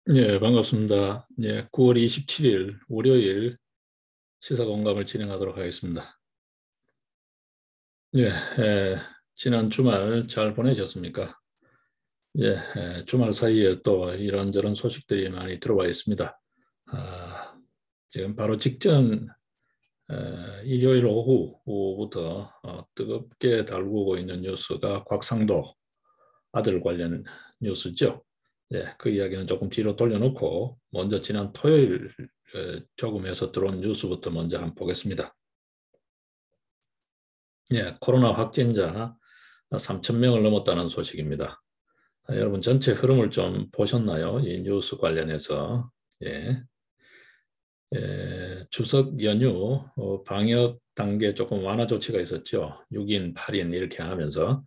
예, 반갑습니다. 예, 9월 27일 월요일 시사공감을 진행하도록 하겠습니다. 예, 지난 주말 잘 보내셨습니까? 예, 주말 사이에 또 이런저런 소식들이 많이 들어와 있습니다. 아, 지금 바로 직전 일요일 오후부터 뜨겁게 달구고 있는 뉴스가 곽상도 아들 관련 뉴스죠. 예, 그 이야기는 조금 뒤로 돌려놓고 먼저 지난 토요일 조금 해서 들어온 뉴스부터 먼저 한번 보겠습니다. 예, 코로나 확진자 3천 명을 넘었다는 소식입니다. 여러분 전체 흐름을 좀 보셨나요? 이 뉴스 관련해서. 예, 추석 연휴 방역 단계 조금 완화 조치가 있었죠. 6인, 8인 이렇게 하면서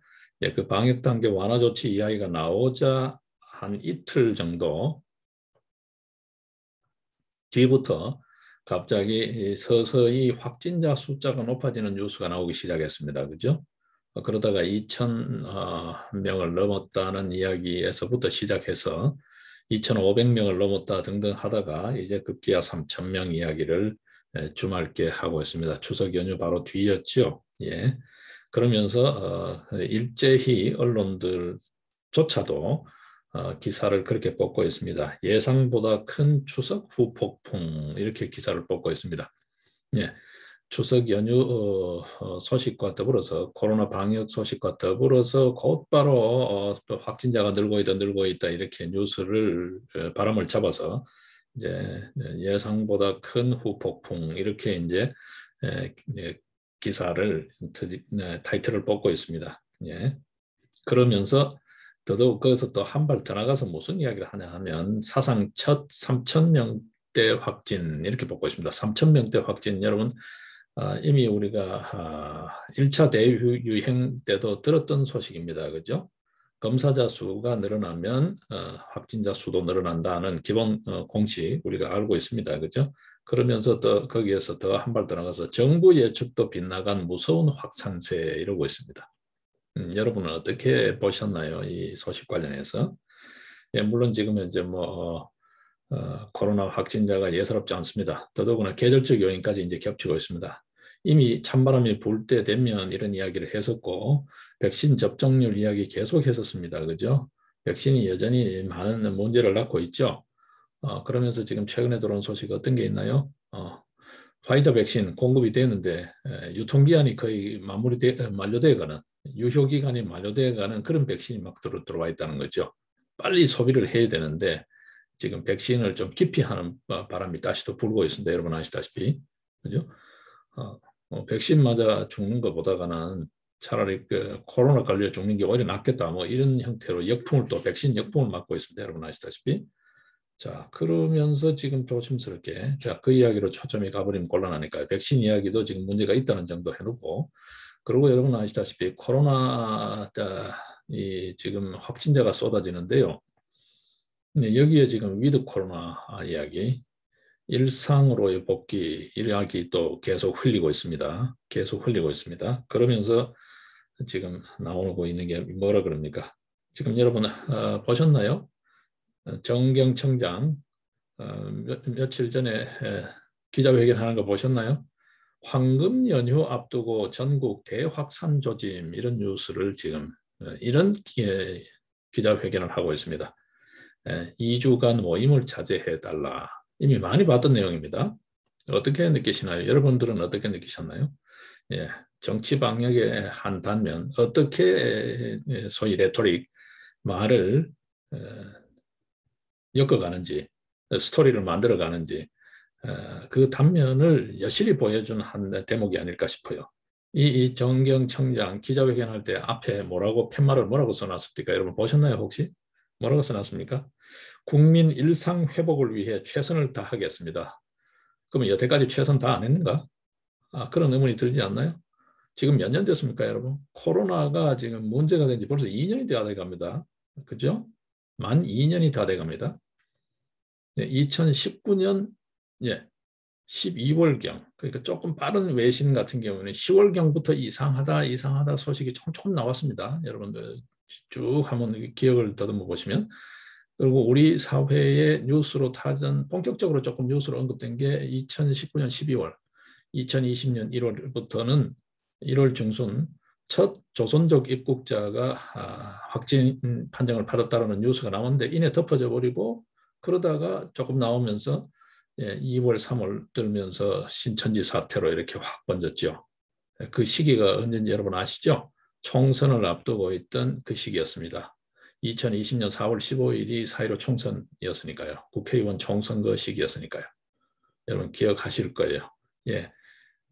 그 방역 단계 완화 조치 이야기가 나오자 한 이틀 정도 뒤부터 갑자기 서서히 확진자 숫자가 높아지는 뉴스가 나오기 시작했습니다. 그죠? 그러다가 2천 명을 넘었다는 이야기에서부터 시작해서 2,500명을 넘었다 등등 하다가 이제 급기야 3천 명 이야기를 주말께 하고 있습니다. 추석 연휴 바로 뒤였죠. 예. 그러면서 일제히 언론들조차도 기사를 그렇게 뽑고 있습니다. 예상보다 큰 추석 후폭풍 이렇게 기사를 뽑고 있습니다. 예. 추석 연휴 소식과 더불어서 코로나 방역 소식과 더불어서 곧바로 또 확진자가 늘고 있다 이렇게 뉴스를 바람을 잡아서 이제 예상보다 큰 후폭풍 이렇게 이제 기사를 타이틀을 뽑고 있습니다. 예. 그러면서 더더욱 거기서 또 한 발 더 나가서 무슨 이야기를 하냐 하면 사상 첫 3천 명대 확진 이렇게 보고 있습니다. 3천 명대 확진 여러분 이미 우리가 1차 대유행 때도 들었던 소식입니다. 그죠? 검사자 수가 늘어나면 확진자 수도 늘어난다는 기본 공식 우리가 알고 있습니다. 그죠? 그러면서 또 거기에서 더 한 발 더 나가서 정부 예측도 빗나간 무서운 확산세 이러고 있습니다. 여러분은 어떻게 보셨나요? 이 소식 관련해서. 예, 물론 지금 이제 코로나 확진자가 예사롭지 않습니다. 더더구나 계절적 요인까지 이제 겹치고 있습니다. 이미 찬바람이 불 때 되면 이런 이야기를 했었고, 백신 접종률 이야기 계속 했었습니다. 그죠? 백신이 여전히 많은 문제를 낳고 있죠. 그러면서 지금 최근에 들어온 소식 어떤 게 있나요? 화이자 백신 공급이 되는데 유통기한이 거의 만료되어가는 유효기간이 만료되어가는 그런 백신이 막 들어와 있다는 거죠. 빨리 소비를 해야 되는데 지금 백신을 좀 기피 하는 바람이 다시 또 불고 있습니다. 여러분 아시다시피. 그죠? 백신 맞아 죽는 것보다는 차라리 그 코로나 걸려 죽는 게 오히려 낫겠다. 뭐 이런 형태로 역풍을 또 백신 역풍을 맞고 있습니다. 여러분 아시다시피. 자, 그러면서 지금 조심스럽게 그 이야기로 초점이 가버리면 곤란하니까 백신 이야기도 지금 문제가 있다는 정도 해놓고 그리고 여러분 아시다시피 코로나 이 지금 확진자가 쏟아지는데요. 여기에 지금 위드 코로나 이야기 일상으로의 복귀 이야기 또 계속 흘리고 있습니다. 계속 흘리고 있습니다. 그러면서 지금 나오고 있는 게 뭐라 그럽니까? 지금 여러분 보셨나요? 정경청장 며칠 전에 기자회견하는 거 보셨나요? 황금 연휴 앞두고 전국 대확산 조짐 이런 뉴스를 지금 이런 기자회견을 하고 있습니다. 2주간 모임을 자제해달라. 이미 많이 봤던 내용입니다. 어떻게 느끼시나요? 여러분들은 어떻게 느끼셨나요? 예, 정치 방역의 한 단면, 어떻게 소위 레토릭, 말을 엮어가는지, 스토리를 만들어가는지, 그 단면을 여실히 보여준 한 대목이 아닐까 싶어요. 이 정경 청장 기자회견할 때 앞에 팻말을 뭐라고 써놨습니까? 여러분 보셨나요, 혹시? 뭐라고 써놨습니까? 국민 일상 회복을 위해 최선을 다하겠습니다. 그러면 여태까지 최선 다 안 했는가? 그런 의문이 들지 않나요? 지금 몇 년 됐습니까, 여러분? 코로나가 지금 문제가 된 지 벌써 2년이 다 돼갑니다. 그죠? 만 2년이 다 돼갑니다. 2019년 예, 12월경 그러니까 조금 빠른 외신 같은 경우는 10월경부터 이상하다 소식이 조금 나왔습니다. 여러분들 쭉 한번 기억을 더듬어 보시면 그리고 우리 사회의 뉴스로 본격적으로 조금 뉴스로 언급된 게 2019년 12월, 2020년 1월부터는 1월 중순 첫 조선족 입국자가 확진 판정을 받았다는 뉴스가 나오는데 이내 덮어져 버리고 그러다가 조금 나오면서 2월, 3월 들면서 신천지 사태로 이렇게 확 번졌죠. 그 시기가 언제인지 여러분 아시죠? 총선을 앞두고 있던 그 시기였습니다. 2020년 4월 15일이 4.15 총선이었으니까요. 국회의원 총선거 시기였으니까요. 여러분 기억하실 거예요. 예.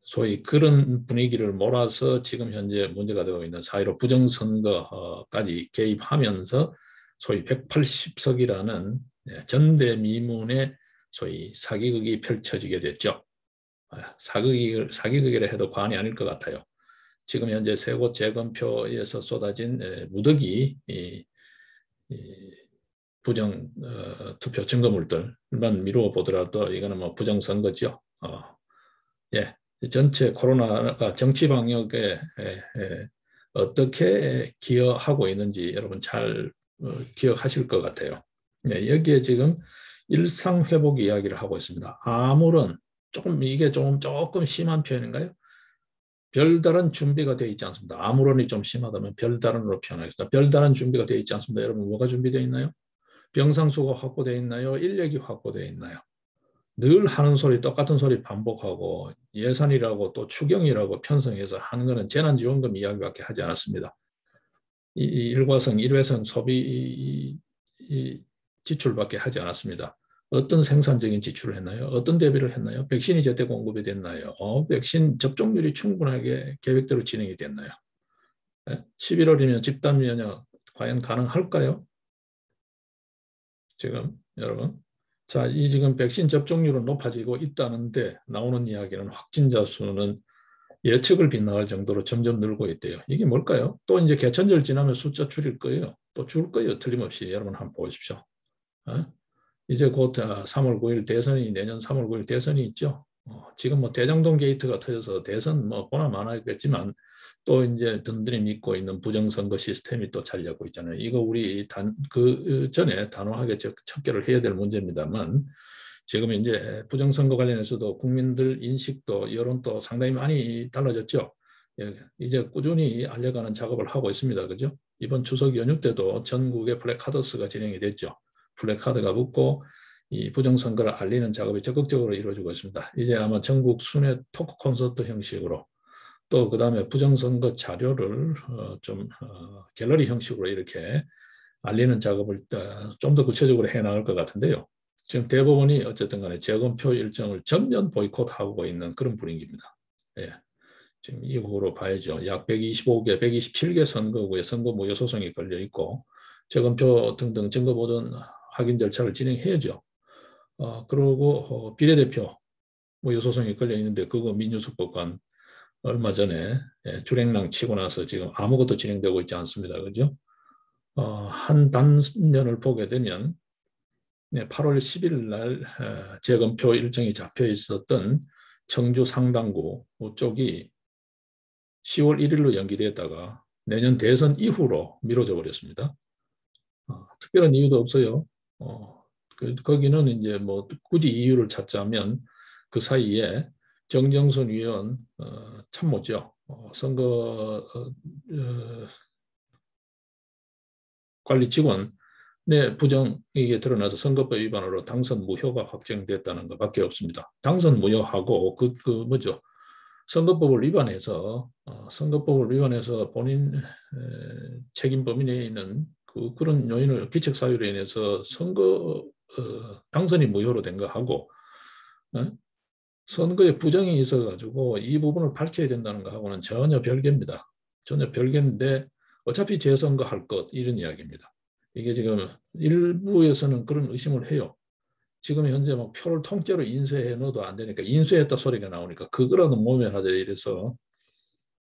소위 그런 분위기를 몰아서 지금 현재 문제가 되고 있는 4.15 부정선거까지 개입하면서 소위 180석이라는 전대미문의 소위 사기극이 펼쳐지게 됐죠. 사기극이라 해도 과언이 아닐 것 같아요. 지금 현재 세 곳 재검표에서 쏟아진 무더기 부정 투표 증거물들만 미루어 보더라도 이거는 뭐 부정선거죠. 예, 전체 코로나가 정치 방역에 어떻게 기여하고 있는지 여러분 잘 기억하실 것 같아요. 예, 여기에 지금 일상 회복 이야기를 하고 있습니다. 아무런 이게 조금 심한 표현인가요? 별다른 준비가 되어 있지 않습니다. 아무런이 좀 심하다면 별다른으로 표현하겠습니다. 별다른 준비가 되어 있지 않습니다. 여러분 뭐가 준비되어 있나요? 병상수가 확보되어 있나요? 인력이 확보되어 있나요? 늘 하는 소리, 똑같은 소리 반복하고 예산이라고 또 추경이라고 편성해서 하는 것은 재난지원금 이야기밖에 하지 않았습니다. 이 일과성, 일회성 소비 지출밖에 하지 않았습니다. 어떤 생산적인 지출을 했나요? 어떤 대비를 했나요? 백신이 제때 공급이 됐나요? 백신 접종률이 충분하게 계획대로 진행이 됐나요? 11월이면 집단 면역 과연 가능할까요? 지금 여러분, 자, 이 지금 백신 접종률은 높아지고 있다는데 나오는 이야기는 확진자 수는 예측을 빗나갈 정도로 점점 늘고 있대요. 이게 뭘까요? 또 이제 개천절 지나면 숫자 줄일 거예요. 또 줄 거예요. 틀림없이. 여러분 한번 보십시오. 이제 곧 3월 9일 대선이 내년 3월 9일 대선이 있죠. 지금 뭐 대장동 게이트가 터져서 대선 뭐 보나 마나겠지만 또 이제 든든히 믿고 있는 부정선거 시스템이 또 자리잡고 있잖아요. 이거 우리 그 전에 단호하게 척결을 해야 될 문제입니다만 지금 이제 부정선거 관련해서도 국민들 인식도 여론도 상당히 많이 달라졌죠. 예, 이제 꾸준히 알려가는 작업을 하고 있습니다. 그죠? 이번 추석 연휴 때도 전국에 플래카드스가 진행이 됐죠. 플래카드가 붙고 이 부정선거를 알리는 작업이 적극적으로 이루어지고 있습니다. 이제 아마 전국 순회 토크 콘서트 형식으로 또 그다음에 부정선거 자료를 갤러리 형식으로 이렇게 알리는 작업을 좀 더 구체적으로 해나갈 것 같은데요. 지금 대법원이 어쨌든 간에 재검표 일정을 전면 보이콧하고 있는 그런 분위기입니다. 예. 지금 이후로 봐야죠. 약 125개, 127개 선거구에 선거 무효 소송이 걸려 있고 재검표 등등 증거보전 확인 절차를 진행해야죠. 그리고 비례대표 무효 소송이 걸려 있는데 그거 민주수법관 얼마 전에 주랭랑 치고 나서 지금 아무것도 진행되고 있지 않습니다. 그죠? 한 단년을 보게 되면 8월 10일 날 재검표 일정이 잡혀 있었던 청주 상당구 쪽이 10월 1일로 연기됐다가 내년 대선 이후로 미뤄져 버렸습니다. 특별한 이유도 없어요. 거기는 이제 뭐 굳이 이유를 찾자면 그 사이에 정정선 위원 참모죠. 선거 관리 직원의 부정이 드러나서 선거법 위반으로 당선 무효가 확정됐다는 것밖에 없습니다. 당선 무효하고 뭐죠? 선거법을 위반해서 본인 책임 범위 내에 있는 그런 요인을 기책 사유로 인해서 당선이 무효로 된 거하고 선거에 부정이 있어가지고 이 부분을 밝혀야 된다는 거하고는 전혀 별개입니다. 전혀 별개인데 어차피 재선거 할 것 이런 이야기입니다. 이게 지금 일부에서는 그런 의심을 해요. 지금 현재 막 표를 통째로 인쇄해 넣어도 안 되니까 인쇄했다 소리가 나오니까 그거라도 모면하자 이래서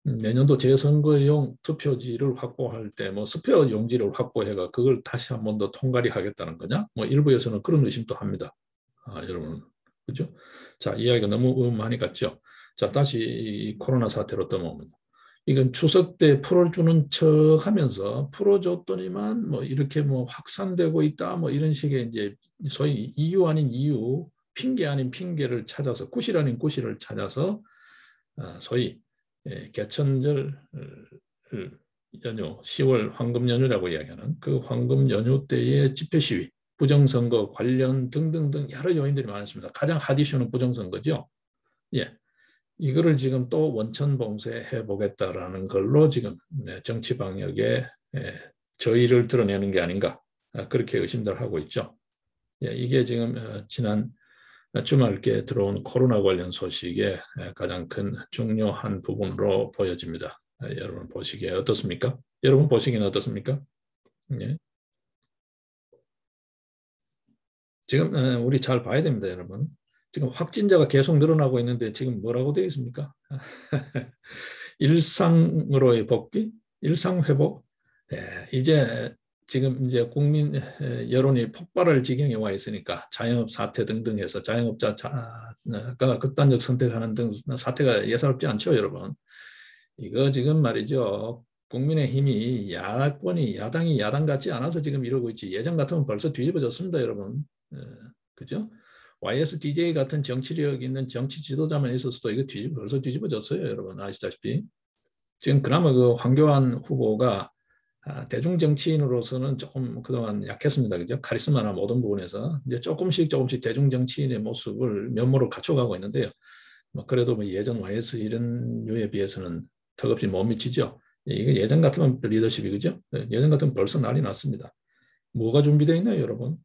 내년도 재선거용 투표지를 확보할 때 뭐 스페어 용지를 확보해가 그걸 다시 한 번 더 통과리 하겠다는 거냐? 뭐 일부에서는 그런 의심도 합니다. 여러분, 그죠? 자, 이야기가 너무 많이 갔죠. 자, 다시 이 코로나 사태로 넘어옵니다. 이건 추석 때 풀어주는 척 하면서 풀어줬더니만 뭐 이렇게 뭐 확산되고 있다 뭐 이런 식의 이제 소위 이유 아닌 이유, 핑계 아닌 핑계를 찾아서 구실 아닌 구실을 찾아서 소위 개천절 연휴 10월 황금 연휴라고 이야기하는 그 황금 연휴 때의 집회 시위, 부정선거 관련 등등등 여러 요인들이 많았습니다. 가장 핫 이슈는 부정선거죠. 예. 이거를 지금 또 원천 봉쇄해 보겠다라는 걸로 지금 정치 방역에 저의를 드러내는 게 아닌가 그렇게 의심들 하고 있죠. 이게 지금 지난 주말께 들어온 코로나 관련 소식의 가장 큰 중요한 부분으로 보여집니다. 여러분 보시기에 어떻습니까? 여러분 보시기는 어떻습니까? 예. 지금 우리 잘 봐야 됩니다, 여러분. 지금 확진자가 계속 늘어나고 있는데 지금 뭐라고 되어 있습니까? 일상으로의 복귀, 일상 회복. 이제 지금 이제 국민 여론이 폭발할 지경에 와 있으니까 자영업 사태 등등 해서 자영업자가 극단적 선택하는 등 사태가 예사롭지 않죠, 여러분. 이거 지금 말이죠. 국민의힘이 야당이 야당 같지 않아서 지금 이러고 있지. 예전 같으면 벌써 뒤집어졌습니다, 여러분. 그죠? YSDJ 같은 정치력 있는 정치 지도자만 있었어도 이거 벌써 뒤집어졌어요, 여러분 아시다시피. 지금 그나마 그 황교안 후보가 대중 정치인으로서는 조금 그동안 약했습니다, 그죠? 카리스마나 모든 부분에서 이제 조금씩 대중 정치인의 모습을 면모로 갖춰가고 있는데요. 뭐 그래도 뭐 예전 YS 이런 류에 비해서는 턱없이 못 미치죠. 이게 예전 같으면 리더십이 그죠? 예전 같으면 벌써 난리 났습니다. 뭐가 준비되어 있나요, 여러분?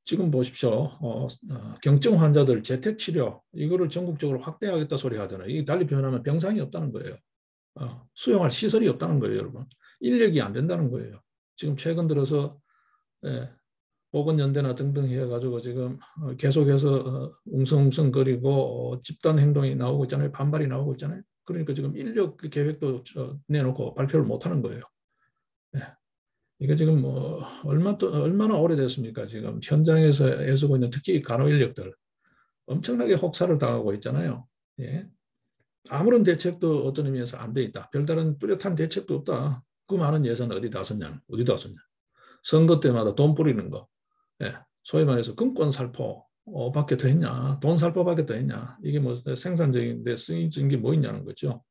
지금 보십시오. 경증 환자들 재택 치료 이거를 전국적으로 확대하겠다 소리 하잖아요. 이게 달리 표현하면 병상이 없다는 거예요. 수용할 시설이 없다는 거예요, 여러분. 인력이 안 된다는 거예요. 지금 최근 들어서 보건연대나 등등 해가지고 지금 계속해서 웅성웅성거리고 집단 행동이 나오고 있잖아요. 반발이 나오고 있잖아요. 그러니까 지금 인력 계획도 내놓고 발표를 못하는 거예요. 이게 지금 뭐 얼마나 오래됐습니까? 지금 현장에서 애쓰고 있는 특히 간호 인력들 엄청나게 혹사를 당하고 있잖아요. 예. 아무런 대책도 어떤 의미에서 안 돼 있다. 별다른 뚜렷한 대책도 없다. 그 많은 예산 어디다 썼냐? 어디다 썼냐? 선거 때마다 돈 뿌리는 거. 예. 소위 말해서 금권 살포 밖에 더 했냐? 돈 살포 밖에 더 했냐? 이게 뭐 생산적인데 쓰이는 게 뭐 있냐는 거죠.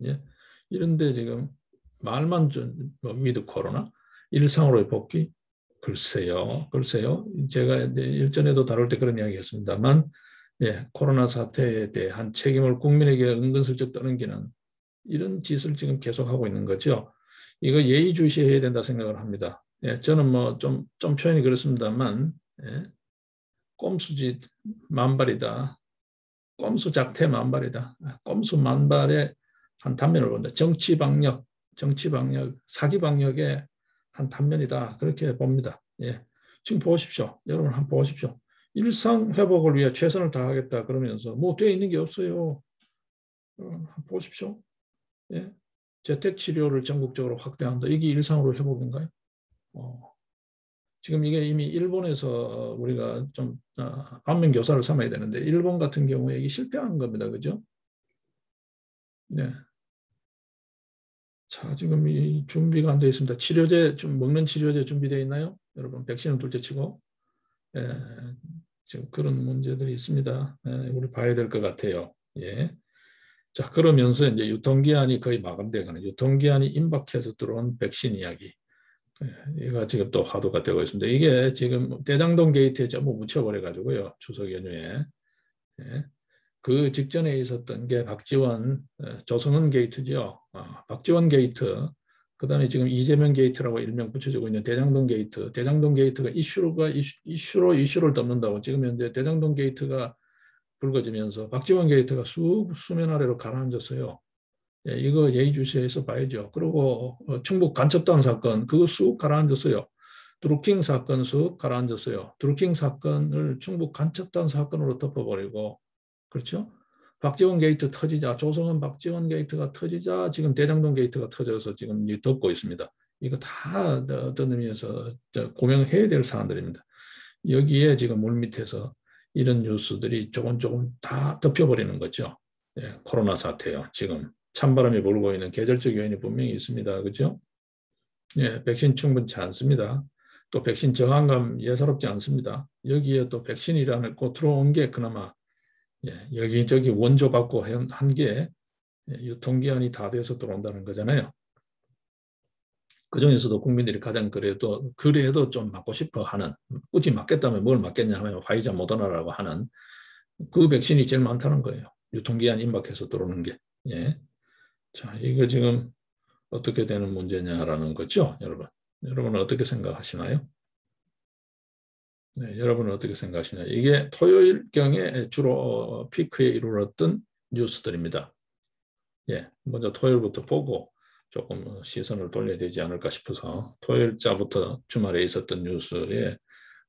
예. 이런데 지금 말만 뭐 위드 코로나 일상으로의 복귀 글쎄요. 제가 일전에도 다룰 때 그런 이야기했습니다만 코로나 사태에 대한 책임을 국민에게 은근슬쩍 떠넘기는 이런 짓을 지금 계속하고 있는 거죠. 이거 예의주시해야 된다 생각을 합니다. 저는 뭐 좀 표현이 그렇습니다만 꼼수짓 만발이다. 꼼수작태 만발이다. 꼼수 만발의 한 단면을 본다. 정치 방역, 사기 방역의 한 단면이다. 그렇게 봅니다. 지금 보십시오. 여러분 한번 보십시오. 일상 회복을 위해 최선을 다하겠다 그러면서 뭐 되어 있는 게 없어요. 한번 보십시오. 재택 치료를 전국적으로 확대한다. 이게 일상으로 회복인가요? 지금 이게 이미 일본에서 우리가 좀 반면 교사를 삼아야 되는데 일본 같은 경우에 이게 실패한 겁니다. 그죠? 네. 자, 지금 이 준비가 안 되어 있습니다. 치료제, 좀 먹는 치료제 준비되어 있나요? 여러분, 백신은 둘째 치고. 지금 그런 문제들이 있습니다. 우리 봐야 될 것 같아요. 예. 자, 그러면서 이제 유통기한이 거의 마감되거나 유통기한이 임박해서 들어온 백신 이야기. 이거 지금 또 화두가 되고 있습니다. 이게 지금 대장동 게이트에 전부 묻혀버려가지고요. 추석 연휴에. 그 직전에 있었던 게 박지원, 조성은 게이트죠. 박지원 게이트. 그 다음에 지금 이재명 게이트라고 일명 붙여지고 있는 대장동 게이트. 대장동 게이트가 이슈를 덮는다고 지금 현재 대장동 게이트가 불거지면서 박지원 게이트가 수면 아래로 가라앉았어요. 이거 예의주시해서 봐야죠. 그리고 충북 간첩단 사건 그거 쑥 가라앉았어요. 드루킹 사건 쑥 가라앉았어요. 드루킹 사건을 충북 간첩단 사건으로 덮어버리고 그렇죠? 박지원 게이트 터지자 조성은 박지원 게이트가 터지자 지금 대장동 게이트가 터져서 지금 덮고 있습니다. 이거 다 어떤 의미에서 고명해야 될 사안들입니다. 여기에 지금 물밑에서 이런 뉴스들이 조금 다 덮여버리는 거죠. 코로나 사태요. 지금 찬바람이 불고 있는 계절적 요인이 분명히 있습니다. 그죠? 예, 백신 충분치 않습니다. 또 백신 저항감 예사롭지 않습니다. 여기에 또 백신이라는 거 들어온 게 그나마 예, 여기저기 원조 받고 한 게 유통기한이 다 돼서 들어온다는 거잖아요. 그중에서도 국민들이 가장 그래도 좀 맞고 싶어 하는, 굳이 맞겠다면 뭘 맞겠냐 하면 화이자 모더나라고 하는 그 백신이 제일 많다는 거예요. 유통기한 임박해서 들어오는 게. 예. 자, 이거 지금 어떻게 되는 문제냐라는 거죠, 여러분. 여러분은 어떻게 생각하시나요? 네, 여러분은 어떻게 생각하시나요? 이게 토요일경에 주로 피크에 이르렀던 뉴스들입니다. 예, 먼저 토요일부터 보고 조금 시선을 돌려야 되지 않을까 싶어서 토요일자부터 주말에 있었던 뉴스에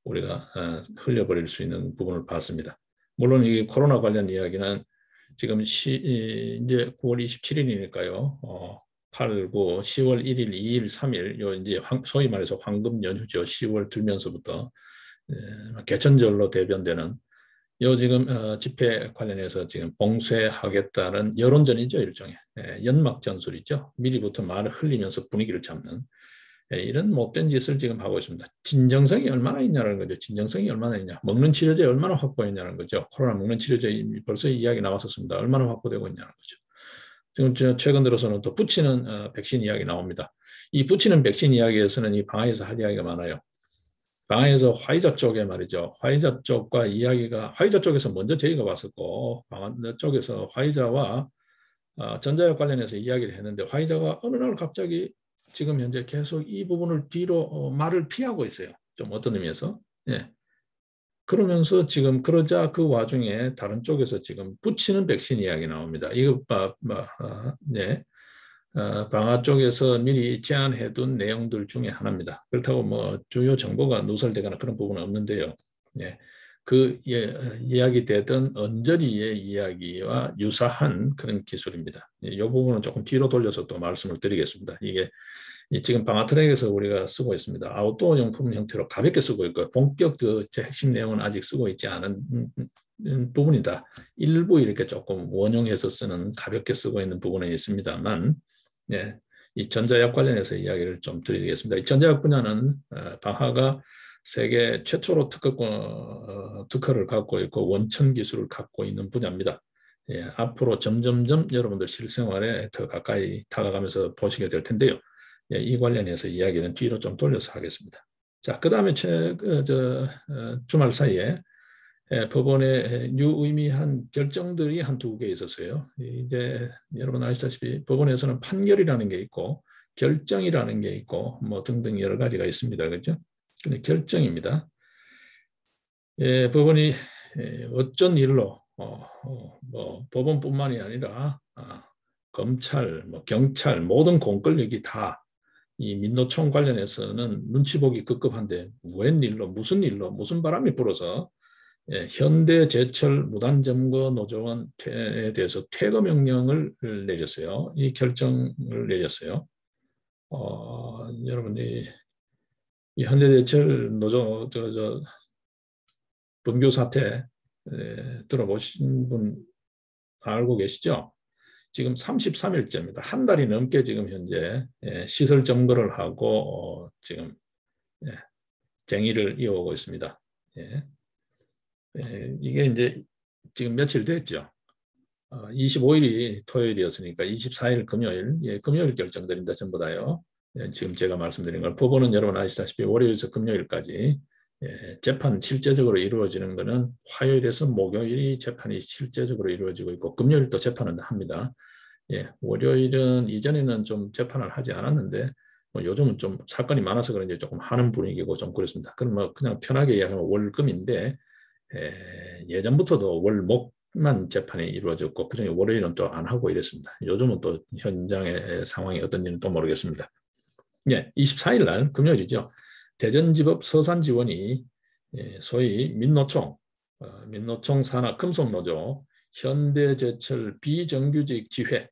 우리가 흘려버릴 수 있는 부분을 봤습니다. 물론 이 코로나 관련 이야기는 지금 이제 9월 27일이니까요. 8, 9, 10월 1일, 2일, 3일 요 이제 소위 말해서 황금 연휴죠. 10월 들면서부터 개천절로 대변되는 요 지금 집회 관련해서 지금 봉쇄하겠다는 여론전이죠, 일종의. 연막 전술이죠. 미리부터 말을 흘리면서 분위기를 잡는 이런 못된 짓을 지금 하고 있습니다. 진정성이 얼마나 있냐는 거죠. 진정성이 얼마나 있냐. 먹는 치료제 얼마나 확보했냐는 거죠. 코로나 먹는 치료제 벌써 이야기 나왔었습니다. 얼마나 확보되고 있냐는 거죠. 지금 최근 들어서는 또 붙이는 백신 이야기 나옵니다. 이 붙이는 백신 이야기에서는 이 방에서 할 이야기가 많아요. 방에서 화이자 쪽에 말이죠. 화이자 쪽과 이야기가 화이자 쪽에서 먼저 저희가 왔었고 방 쪽에서 화이자와 전자약 관련해서 이야기를 했는데 화이자가 어느 날 갑자기 지금 현재 계속 이 부분을 뒤로 말을 피하고 있어요. 좀 어떤 의미에서. 예. 그러면서 지금 그러자 그 와중에 다른 쪽에서 지금 붙이는 백신 이야기 나옵니다. 이거 네. 방화 쪽에서 미리 제안해둔 내용들 중에 하나입니다. 그렇다고 뭐 주요 정보가 누설되거나 그런 부분은 없는데요. 예. 이야기되던 언저리의 이야기와 유사한 그런 기술입니다. 이 부분은 조금 뒤로 돌려서 또 말씀을 드리겠습니다. 이게 지금 방화트랙에서 우리가 쓰고 있습니다. 아웃도어 용품 형태로 가볍게 쓰고 있고 본격 핵심 내용은 아직 쓰고 있지 않은 부분이다. 일부 이렇게 조금 원용해서 쓰는 가볍게 쓰고 있는 부분은 있습니다만 네, 이 전자약 관련해서 이야기를 좀 드리겠습니다. 이 전자약 분야는 방화가 세계 최초로 특허를 갖고 있고 원천 기술을 갖고 있는 분야입니다. 예, 앞으로 점점점 여러분들 실생활에 더 가까이 다가가면서 보시게 될 텐데요. 예, 이 관련해서 이야기는 뒤로 좀 돌려서 하겠습니다. 자, 그 다음에 주말 사이에 법원에 유의미한 결정들이 한두 개 있었어요. 이제 여러분 아시다시피 법원에서는 판결이라는 게 있고 결정이라는 게 있고 뭐 등등 여러 가지가 있습니다. 그렇죠? 근데 결정입니다. 예, 법원이 어쩐 일로 뭐 법원뿐만이 아니라 검찰, 뭐 경찰 모든 공권력이 다 이 민노총 관련해서는 눈치 보기 급급한데 웬일로 무슨 일로 무슨 바람이 불어서 현대제철 무단점거 노조원에 대해서 퇴거 명령을 내렸어요. 이 결정을 내렸어요. 여러분 이 현대제철 노조 분교 사태 들어보신 분 알고 계시죠? 지금 33일째입니다. 한 달이 넘게 지금 현재 시설 점거를 하고 지금 쟁의를 이어오고 있습니다. 이게 이제 지금 며칠 됐죠. 25일이 토요일이었으니까 24일 금요일, 금요일 결정들입니다. 전부 다요. 지금 제가 말씀드린 걸 법원은 여러분 아시다시피 월요일에서 금요일까지 재판 실제적으로 이루어지는 것은 화요일에서 목요일이 재판이 실제적으로 이루어지고 있고 금요일도 재판을 합니다. 월요일은 이전에는 좀 재판을 하지 않았는데 뭐 요즘은 좀 사건이 많아서 그런지 조금 하는 분위기고 좀 그렇습니다. 그럼 뭐 그냥 편하게 이야기하면 월금인데 예전부터도 월목만 재판이 이루어졌고 그중에 월요일은 또 안 하고 이랬습니다. 요즘은 또 현장의 상황이 어떤지는 또 모르겠습니다. 24일 날 금요일이죠. 대전지법 서산지원이 소위 민노총 산하 금속노조 현대제철 비정규직 지회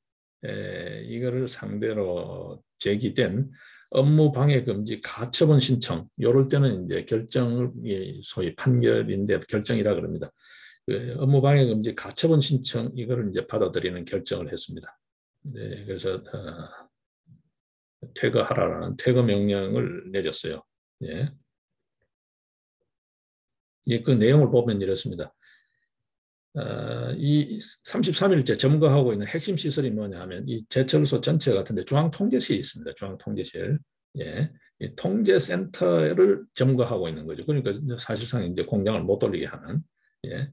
이거를 상대로 제기된 업무방해금지 가처분 신청 요럴 때는 이제 결정이 소위 판결인데 결정이라 그럽니다. 업무방해금지 가처분 신청 이거를 이제 받아들이는 결정을 했습니다. 네, 그래서 퇴거하라라는 퇴거 명령을 내렸어요. 예. 예, 그 내용을 보면 이렇습니다. 이 33일째 점거하고 있는 핵심 시설이 뭐냐 하면 이 제철소 전체 같은데 중앙통제실이 있습니다. 중앙통제실. 예. 이 통제센터를 점거하고 있는 거죠. 그러니까 사실상 이제 공장을 못 돌리게 하는. 예.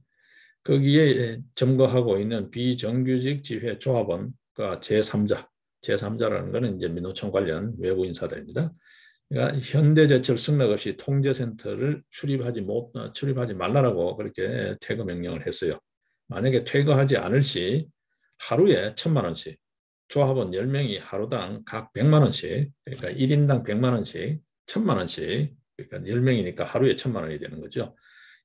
거기에 점거하고 있는 비정규직 지회 조합원과 제3자. 제3자라는 것은 이제 민노총 관련 외부 인사들입니다. 그러니까 현대제철 승낙 없이 통제센터를 출입하지 말라라고 그렇게 퇴거 명령을 했어요. 만약에 퇴거하지 않을 시 하루에 1,000만 원씩, 조합원 10명이 하루당 각 100만 원씩, 그러니까 1인당 100만 원씩, 1,000만 원씩, 그러니까 10명이니까 하루에 1,000만 원이 되는 거죠.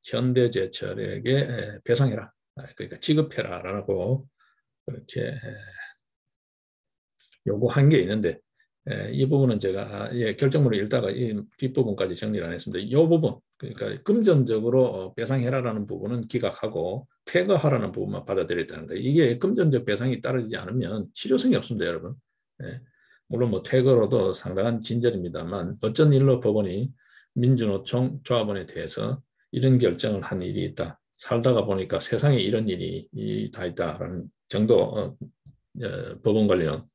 현대제철에게 배상해라, 그러니까 지급해라라고 그렇게 요구한 게 있는데, 이 부분은 제가 결정문을 읽다가 이 뒷부분까지 정리를 안 했습니다. 이 부분, 그러니까 금전적으로 배상해라라는 부분은 기각하고 퇴거하라는 부분만 받아들였다는 거예요. 이게 금전적 배상이 따르지 않으면 실효성이 없습니다, 여러분. 예. 물론 뭐 퇴거로도 상당한 진절입니다만 어쩐 일로 법원이 민주노총 조합원에 대해서 이런 결정을 한 일이 있다. 살다가 보니까 세상에 이런 일이 다 있다라는 정도 법원 관련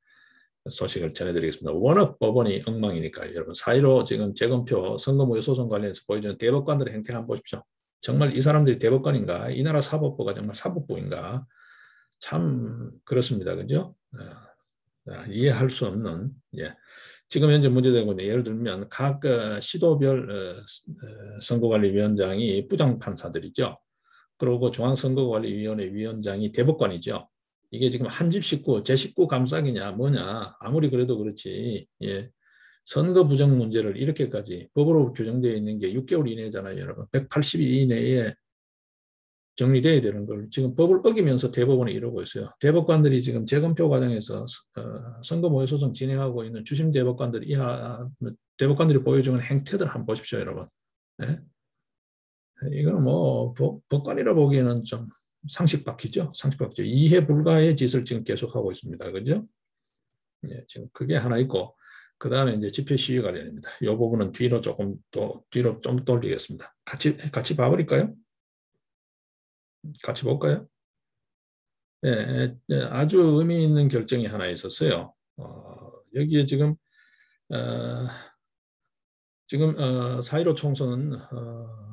소식을 전해드리겠습니다. 워낙 법원이 엉망이니까요. 여러분 4.15 지금 재검표 선거무효 소송 관련해서 보여주는 대법관들의 행태 한번 보십시오. 정말 이 사람들이 대법관인가? 이 나라 사법부가 정말 사법부인가? 참 그렇습니다. 그죠? 이해할 수 없는. 예. 지금 현재 문제되고 있는 예를 들면 각 시도별 선거관리위원장이 부장판사들이죠. 그리고 중앙선거관리위원회 위원장이 대법관이죠. 이게 지금 한 집 식구, 제 식구 감싸기냐 뭐냐 아무리 그래도 그렇지. 예. 선거 부정 문제를 이렇게까지 법으로 규정되어 있는 게 6개월 이내잖아요, 여러분. 180일 이내에 정리돼야 되는 걸 지금 법을 어기면서 대법원이 이러고 있어요. 대법관들이 지금 재검표 과정에서 선거모의 소송 진행하고 있는 주심 대법관들 이하 대법관들이 보여주는 행태들 한번 보십시오, 여러분. 네? 이거는 뭐 법관이라 보기에는 좀 상식 바뀌죠. 상식 바뀌죠. 이해 불가의 짓을 지금 계속하고 있습니다. 그죠? 예, 지금 그게 하나 있고 그 다음에 이제 집회 시위 관련입니다. 이 부분은 뒤로 조금 또 뒤로 좀 돌리겠습니다. 같이 봐버릴까요? 같이 볼까요? 예, 예, 아주 의미 있는 결정이 하나 있었어요. 여기에 어, 지금 4.15 총선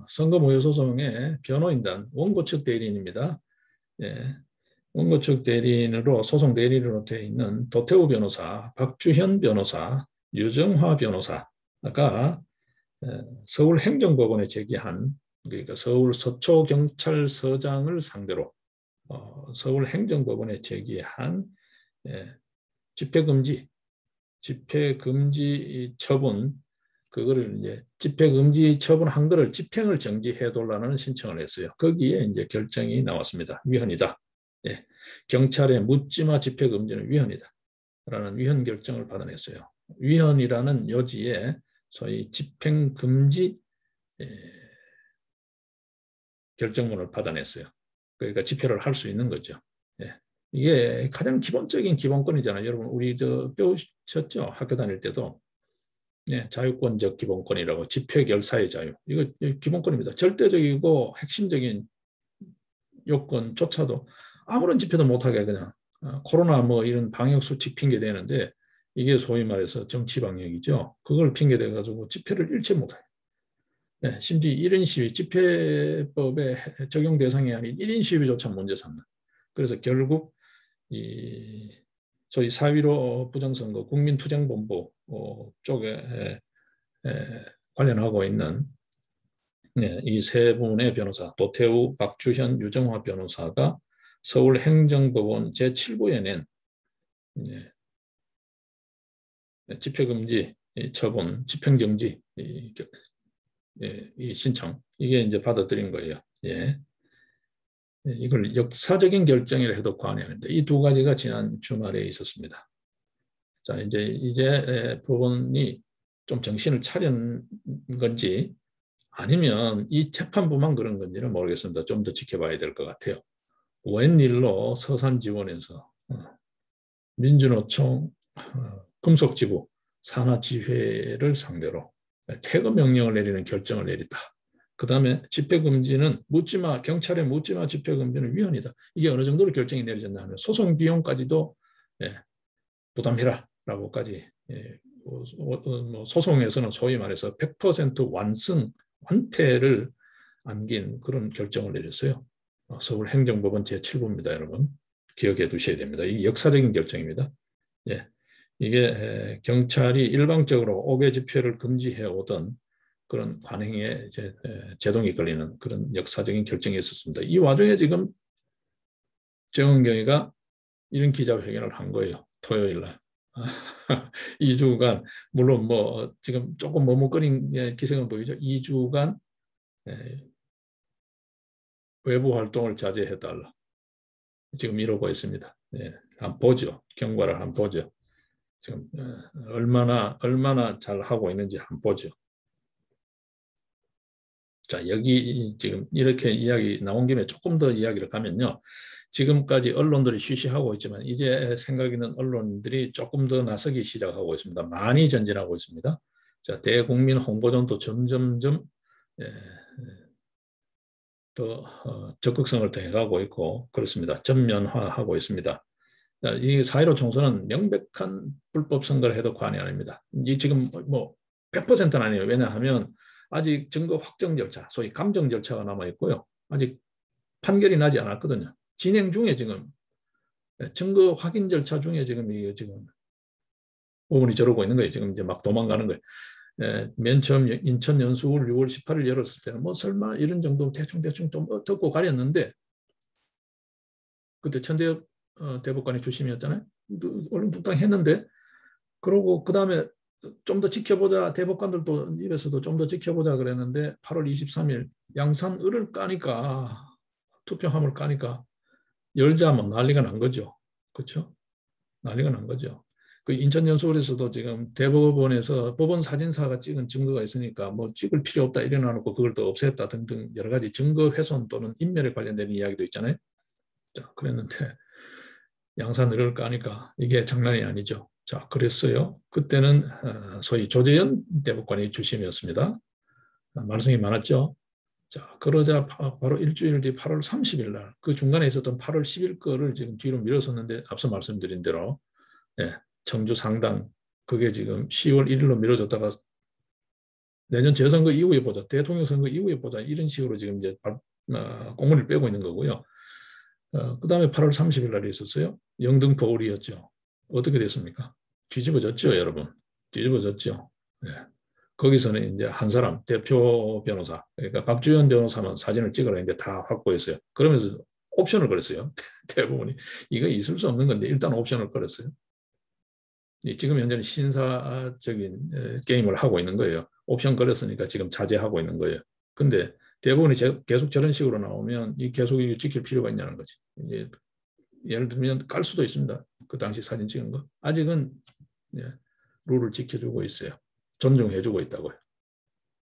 선거 모의 소송의 변호인단 원고 측 대리인입니다. 예, 원고 측 대리인으로 소송 대리인으로 되어 있는 도태우 변호사, 박주현 변호사, 유정화 변호사가 서울행정법원에 제기한 그러니까 서울 서초경찰서장을 상대로 서울행정법원에 제기한 예, 집회금지 처분 그거를 이제 집회금지 처분한 거를 집행을 정지해 달라는 신청을 했어요. 거기에 이제 결정이 나왔습니다. 위헌이다. 예. 경찰의 묻지마 집회금지는 위헌이다. 라는 위헌 결정을 받아냈어요. 위헌이라는 요지에 소위 집행금지 결정문을 받아냈어요. 그러니까 집회를 할 수 있는 거죠. 예. 이게 가장 기본적인 기본권이잖아요. 여러분 우리 배우셨죠? 학교 다닐 때도 네, 자유권적 기본권이라고 집회 결사의 자유. 이거 기본권입니다. 절대적이고 핵심적인 요건조차도 아무런 집회도 못하게 그냥 코로나 뭐 이런 방역 수칙 핑계 대는데 이게 소위 말해서 정치 방역이죠. 그걸 핑계 대 가지고 집회를 일체 못해요. 네, 심지어 1인 시위, 집회법의 적용 대상이 아닌 1인 시위조차 문제 삼는. 그래서 결국 이 소위 4.15 부정선거 국민투쟁본부 쪽에 관련하고 있는 네, 이 세 분의 변호사, 도태우, 박주현, 유정화 변호사가 서울행정법원 제7부에 낸 네, 집회금지 처분, 집행정지 이 신청 이게 이제 받아들인 거예요. 예. 이걸 역사적인 결정이라 해도 과언이 아닙니다. 이 두 가지가 지난 주말에 있었습니다. 자, 이제 법원이 좀 정신을 차린 건지 아니면 이 재판부만 그런 건지는 모르겠습니다. 좀 더 지켜봐야 될 것 같아요. 웬일로 서산 지원에서 민주노총 금속지부 산하지회를 상대로 퇴거 명령을 내리는 결정을 내렸다. 그 다음에 집회금지는 경찰에 묻지마 집회금지는 위헌이다. 이게 어느 정도로 결정이 내려졌나 하면 소송 비용까지도 부담해라 라고까지 소송에서는 소위 말해서 100% 완패를 안긴 그런 결정을 내렸어요. 서울행정법원 제7부입니다. 여러분 기억해 두셔야 됩니다. 이 역사적인 결정입니다. 예, 이게 경찰이 일방적으로 5개 집회를 금지해 오던 그런 관행에 제동이 걸리는 그런 역사적인 결정이 있었습니다. 이 와중에 지금 정은경이가 이런 기자회견을 한 거예요. 토요일 날. 2주간 물론 뭐 지금 조금 머뭇거린 기색은 보이죠. 2주간 외부 활동을 자제해달라. 지금 이러고 있습니다. 한번 보죠. 경과를 한번 보죠. 지금 얼마나 잘 하고 있는지 한번 보죠. 자, 여기 지금 이렇게 이야기 나온 김에 조금 더 이야기를 가면요. 지금까지 언론들이 쉬쉬하고 있지만 이제 생각 있는 언론들이 조금 더 나서기 시작하고 있습니다. 많이 전진하고 있습니다. 자, 대국민 홍보전도 점점점 더 적극성을 더해가고 있고 그렇습니다. 전면화하고 있습니다. 이 4.15 총선은 명백한 불법 선거를 해도 과언이 아닙니다. 이 지금 뭐 100%는 아니에요. 왜냐하면 아직 증거 확정 절차, 소위 감정 절차가 남아 있고요. 아직 판결이 나지 않았거든요. 진행 중에 지금 증거 확인 절차 중에 지금 부분이 저러고 있는 거예요. 지금 이제 막 도망가는 거예요. 맨 처음 인천 연수울 6월 18일 열었을 때는 뭐 설마 이런 정도 대충 좀 듣고 가렸는데 그때 천대엽 대법관이 주심이었잖아요. 얼른부탁했는데 그러고 그 다음에 좀 더 지켜보자 대법관들도 입에서도 좀 더 지켜보자 그랬는데 8월 23일 양산을을 까니까 투표함을 까니까 열자면 난리가 난 거죠. 그렇죠? 난리가 난 거죠. 그 인천 연수원에서도 지금 대법원에서 법원 사진사가 찍은 증거가 있으니까 뭐 찍을 필요 없다 일어나놓고 그걸 또 없앴다 등등 여러 가지 증거 훼손 또는 인멸에 관련된 이야기도 있잖아요. 자, 그랬는데 양산을을 까니까 이게 장난이 아니죠. 자, 그랬어요. 그때는 소위 조재현 대법관이 주심이었습니다. 말썽이 많았죠. 자, 그러자 바로 일주일 뒤 8월 30일 날 그 중간에 있었던 8월 10일 거를 지금 뒤로 미뤘었는데 앞서 말씀드린 대로 청주 상당 그게 지금 10월 1일로 미뤄졌다가 내년 재선거 이후에 보자, 대통령 선거 이후에 보자 이런 식으로 지금 이제 공문을 빼고 있는 거고요. 그 다음에 8월 30일 날이 있었어요. 영등포 올이었죠. 어떻게 됐습니까? 뒤집어졌죠, 여러분. 뒤집어졌죠. 네. 거기서는 이제 한 사람, 대표 변호사, 그러니까 박주현 변호사만 사진을 찍으라 했는데 다 확보했어요. 그러면서 옵션을 걸었어요. 대부분이. 이거 있을 수 없는 건데 일단 옵션을 걸었어요. 지금 현재는 신사적인 게임을 하고 있는 거예요. 옵션 걸었으니까 지금 자제하고 있는 거예요. 근데 대부분이 계속 저런 식으로 나오면 이 계속 지킬 필요가 있냐는 거지. 이제 예를 들면 깔 수도 있습니다. 그 당시 사진 찍은 거. 아직은 룰을 지켜주고 있어요. 존중해주고 있다고요.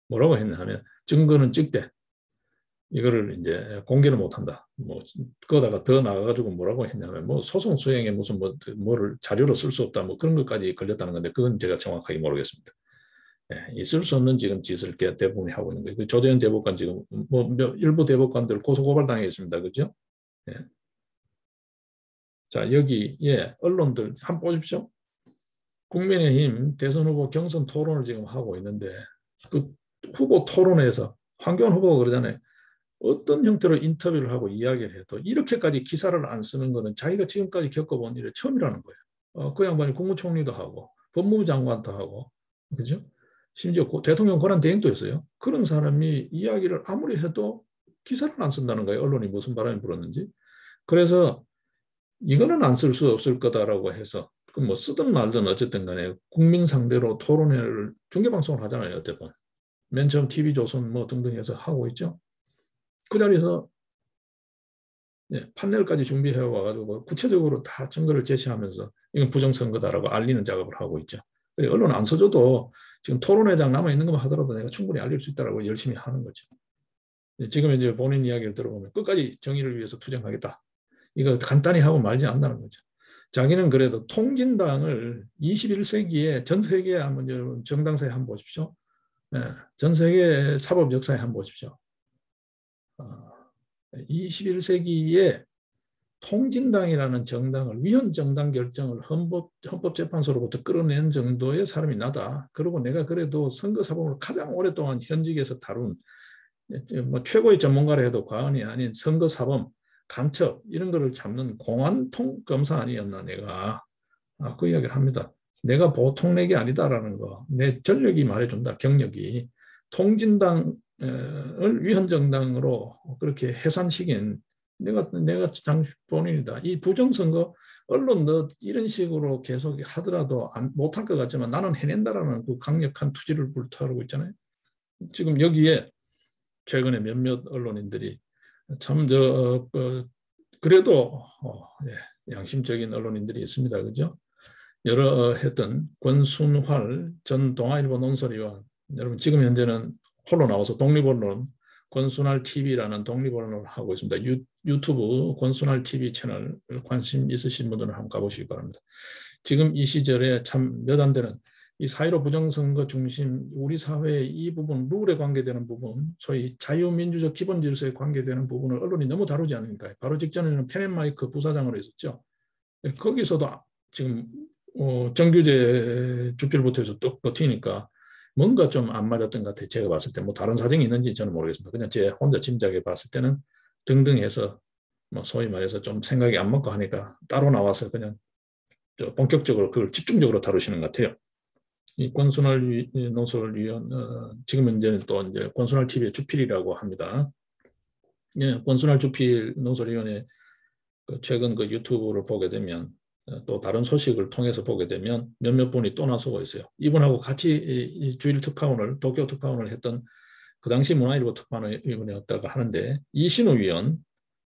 뭐라고 했냐 하면 증거는 찍되 이거를 이제 공개를 못한다. 뭐 그러다가 더 나가가지고 뭐라고 했냐면 뭐 소송 수행에 무슨 뭐를 자료로 쓸 수 없다 뭐 그런 것까지 걸렸다는 건데 그건 제가 정확하게 모르겠습니다. 있을 수 없는 지금 짓을 대부분이 하고 있는 거예요. 그 조재현 대법관 지금 뭐 일부 대법관들 고소고발 당했습니다. 그죠? 자 여기 언론들 한번 보십시오. 국민의힘 대선 후보 경선 토론을 지금 하고 있는데 그 후보 토론에서 황교안 후보가 그러잖아요. 어떤 형태로 인터뷰를 하고 이야기를 해도 이렇게까지 기사를 안 쓰는 거는 자기가 지금까지 겪어본 일이 처음이라는 거예요. 그 양반이 국무총리도 하고 법무부 장관도 하고 그죠? 심지어 대통령 권한 대행도 했어요. 그런 사람이 이야기를 아무리 해도 기사를 안 쓴다는 거예요. 언론이 무슨 바람이 불었는지. 그래서 이거는 안 쓸 수 없을 거다라고 해서 그 뭐 쓰든 말든 어쨌든 간에 국민 상대로 토론회를 중계방송을 하잖아요. 어쨌든. 맨 처음 TV조선 뭐 등등 해서 하고 있죠. 그 자리에서 판넬까지 준비해 와가지고 구체적으로 다 증거를 제시하면서 이건 부정선거다라고 알리는 작업을 하고 있죠. 언론 안 써줘도 지금 토론회장 남아있는 것만 하더라도 내가 충분히 알릴 수 있다고 열심히 하는 거죠. 지금 이제 본인 이야기를 들어보면 끝까지 정의를 위해서 투쟁하겠다. 이거 간단히 하고 말지 않는다는 거죠. 자기는 그래도 통진당을 21세기에 전 세계에 한번 여러분 정당사에 한번 보십시오. 예, 전 세계 사법 역사에 한번 보십시오. 21세기에 통진당이라는 정당을 위헌 정당 결정을 헌법재판소로부터 끌어낸 정도의 사람이 나다. 그리고 내가 그래도 선거사법을 가장 오랫동안 현직에서 다룬 뭐 최고의 전문가라 해도 과언이 아닌 선거사법, 간첩 이런 거를 잡는 공안통 검사 아니었나 내가. 그 이야기를 합니다. 내가 보통 렉이 아니다라는 거. 내 전력이 말해준다. 경력이. 통진당을 위헌 정당으로 그렇게 해산시킨 내가 본인이다. 이 부정선거 언론 너 이런 식으로 계속 하더라도 못할 것 같지만 나는 해낸다라는 그 강력한 투지를 불타오르고 있잖아요. 지금 여기에 최근에 몇몇 언론인들이 참 그래도 양심적인 언론인들이 있습니다. 그죠? 여러 했던 권순활 전 동아일보 논설위원, 여러분 지금 현재는 홀로 나와서 독립언론 권순활 TV라는 독립언론을 하고 있습니다. 유튜브 권순활 TV 채널 관심 있으신 분들은 한번 가보시기 바랍니다. 지금 이 시절에 참 몇 안 되는 이 4.15 부정선거 중심 우리 사회의 이 부분, 룰에 관계되는 부분, 소위 자유민주적 기본 질서에 관계되는 부분을 언론이 너무 다루지 않으니까. 바로 직전에는 펜앤마이크 부사장으로 있었죠. 거기서도 지금 정규제 주필부터 해서 뚝 버티니까 뭔가 좀 안 맞았던 것 같아요. 제가 봤을 때 뭐 다른 사정이 있는지 저는 모르겠습니다. 그냥 제 혼자 짐작해 봤을 때는 등등해서 뭐 소위 말해서 좀 생각이 안 맞고 하니까 따로 나와서 그냥 본격적으로 그걸 집중적으로 다루시는 것 같아요. 이 권순활 논설위원 지금 이제는 또 이제 권순활 TV의 주필이라고 합니다. 예, 권순활 주필 논설위원회 최근 그 유튜브를 보게 되면 또 다른 소식을 통해서 보게 되면 몇몇 분이 또 나서고 있어요. 이분하고 같이 주일 특파원을 도쿄 특파원을 했던 그 당시 문화일보 특파원이었다고 하는데 이신우 위원,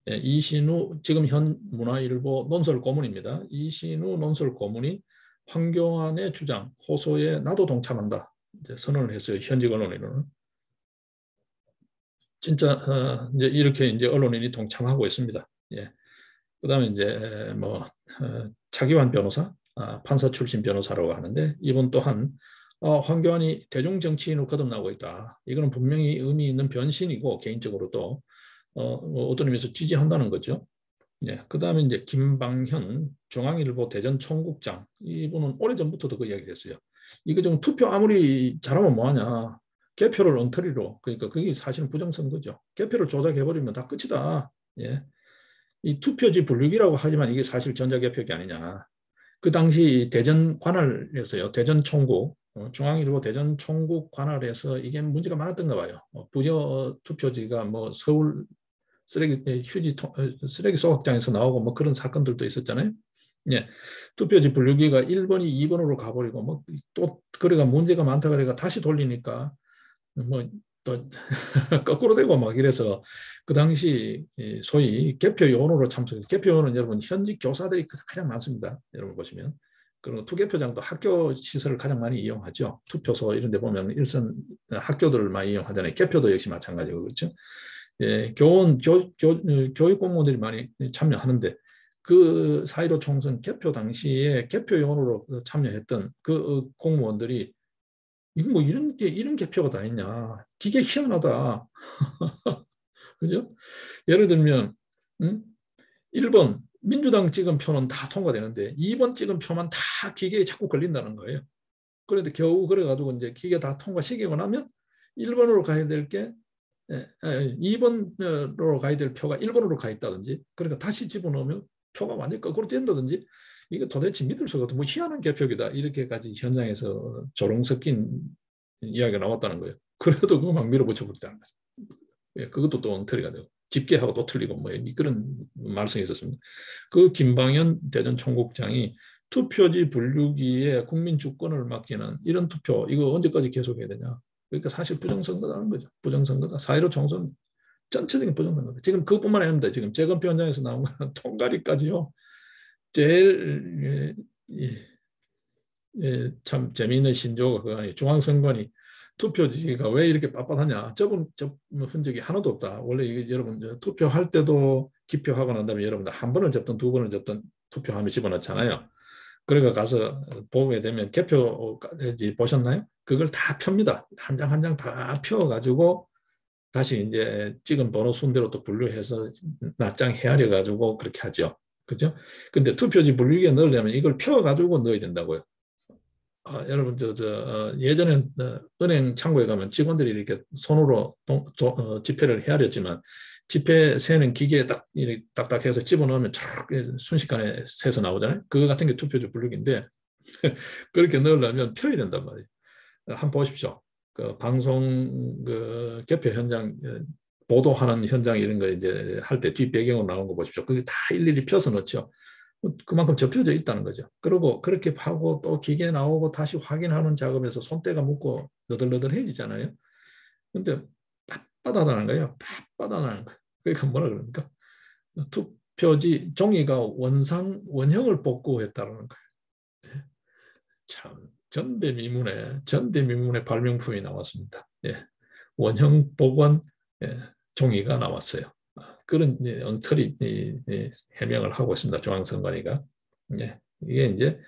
이신우 지금 현 문화일보 논설 고문입니다. 이신우 논설 고문이 황교안의 주장 호소에 나도 동참한다 이제 선언을 했어요. 현직 언론인은 진짜 이제 이렇게 이제 언론인이 동참하고 있습니다. 예. 그다음에 이제 뭐 차기환 변호사, 판사 출신 변호사라고 하는데 이분 또한 황교안이 대중 정치인으로 거듭나고 있다. 이거는 분명히 의미 있는 변신이고 개인적으로도 뭐 어떤 의미에서 지지한다는 거죠. 예, 그다음에 이제 김방현 중앙일보 대전 총국장 이분은 오래전부터도 그 이야기를 했어요. 이거 좀 투표 아무리 잘하면 뭐하냐. 개표를 엉터리로 그러니까 그게 사실은 부정선거죠. 개표를 조작해버리면 다 끝이다. 예. 이 투표지 분류기라고 하지만 이게 사실 전자개표기 아니냐. 그 당시 대전 관할에서요. 대전 총국, 중앙일보 대전 총국 관할에서 이게 문제가 많았던가 봐요. 부여 투표지가 뭐 서울 쓰레기 소각장에서 나오고 뭐 그런 사건들도 있었잖아요. 예. 투표지 분류기가 1번이 2번으로 가버리고 뭐 또 그래가 문제가 많다 그래가 다시 돌리니까 뭐 또 거꾸로 되고 막 이래서 그 당시 소위 개표 요원으로 참석. 개표 요원은 여러분 현직 교사들이 가장 많습니다. 여러분 보시면 그리고 투개표장도 학교 시설을 가장 많이 이용하죠. 투표소 이런 데 보면 일선 학교들을 많이 이용하잖아요. 개표도 역시 마찬가지고 그렇죠. 예, 교육 공무원들이 많이 참여하는데 그 4.15 총선 개표 당시에 개표 요원으로 참여했던 그 공무원들이 이거 뭐 이런 개표가 다 있냐. 기계 희한하다. 그죠? 예를 들면 1번 민주당 찍은 표는 다 통과되는데 2번 찍은 표만 다 기계에 자꾸 걸린다는 거예요. 그런데 겨우 그래가지고 이제 기계 다 통과시키고 나면 1번으로 가야 될 게 2번으로 가야 될 표가 1번으로 가 있다든지 그러니까 다시 집어넣으면 표가 완전히 거꾸로 된다든지 이거 도대체 믿을 수가 없다. 뭐 희한한 개표기다. 이렇게까지 현장에서 조롱 섞인 이야기가 나왔다는 거예요. 그래도 그거 막 밀어붙여 버리자는 거죠. 예, 그것도 또 엉터리가 되고 집계하고 또 틀리고 뭐 그런 말씀이 있었습니다. 그 김방현 대전 총국장이 투표지 분류기에 국민 주권을 맡기는 이런 투표 이거 언제까지 계속해야 되냐. 그러니까 사실 부정선거라는 거죠. 부정선거다. 4.15 총선 전체적인 부정선거다. 지금 그것뿐만 아닙니다. 지금 재검표 현장에서 나온 거는 통과리까지요. 제일 참 재미있는 신조어가 그거 아니에요. 중앙선관위 투표지가 왜 이렇게 빳빳하냐. 접은 흔적이 하나도 없다. 원래 이게 여러분 투표할 때도 기표하고 난 다음에 여러분들 한 번을 접든 두 번을 접든 투표함에 집어넣잖아요. 그러니까 가서 보게 되면 개표지 보셨나요? 그걸 다 펴니다. 한 장 한 장 다 펴가지고 다시 이제 찍은 번호 순대로 또 분류해서 낱장 헤아려 가지고 그렇게 하죠. 그죠? 근데 투표지 분류기에 넣으려면 이걸 펴가지고 넣어야 된다고요. 여러분 예전에 은행 창구에 가면 직원들이 이렇게 손으로 지폐를 헤아렸지만 지폐 세는 기계에 딱 이렇게 딱딱해서 집어넣으면 순식간에 세서 나오잖아요. 그거 같은 게 투표지 분류기인데 그렇게 넣으려면 펴야 된단 말이에요. 한번 보십시오. 그 방송 그 개표 현장 보도하는 현장 이런 거 이제 할 때 뒷배경으로 나온 거 보십시오. 그게 다 일일이 펴서 넣죠. 그만큼 접혀져 있다는 거죠. 그리고 그렇게 파고 또 기계 나오고 다시 확인하는 작업에서 손때가 묻고 너덜너덜해지잖아요. 근데 빳빳하다는 거예요. 빳빳하다는 거예요. 그러니까 뭐라 그럽니까? 투표지 종이가 원형을 뽑고 했다는 거예요. 참 전대미문의 발명품이 나왔습니다. 예. 원형 복원 종이가 나왔어요. 그런 엉터리 해명을 하고 있습니다. 중앙선관위가. 예. 이게 이제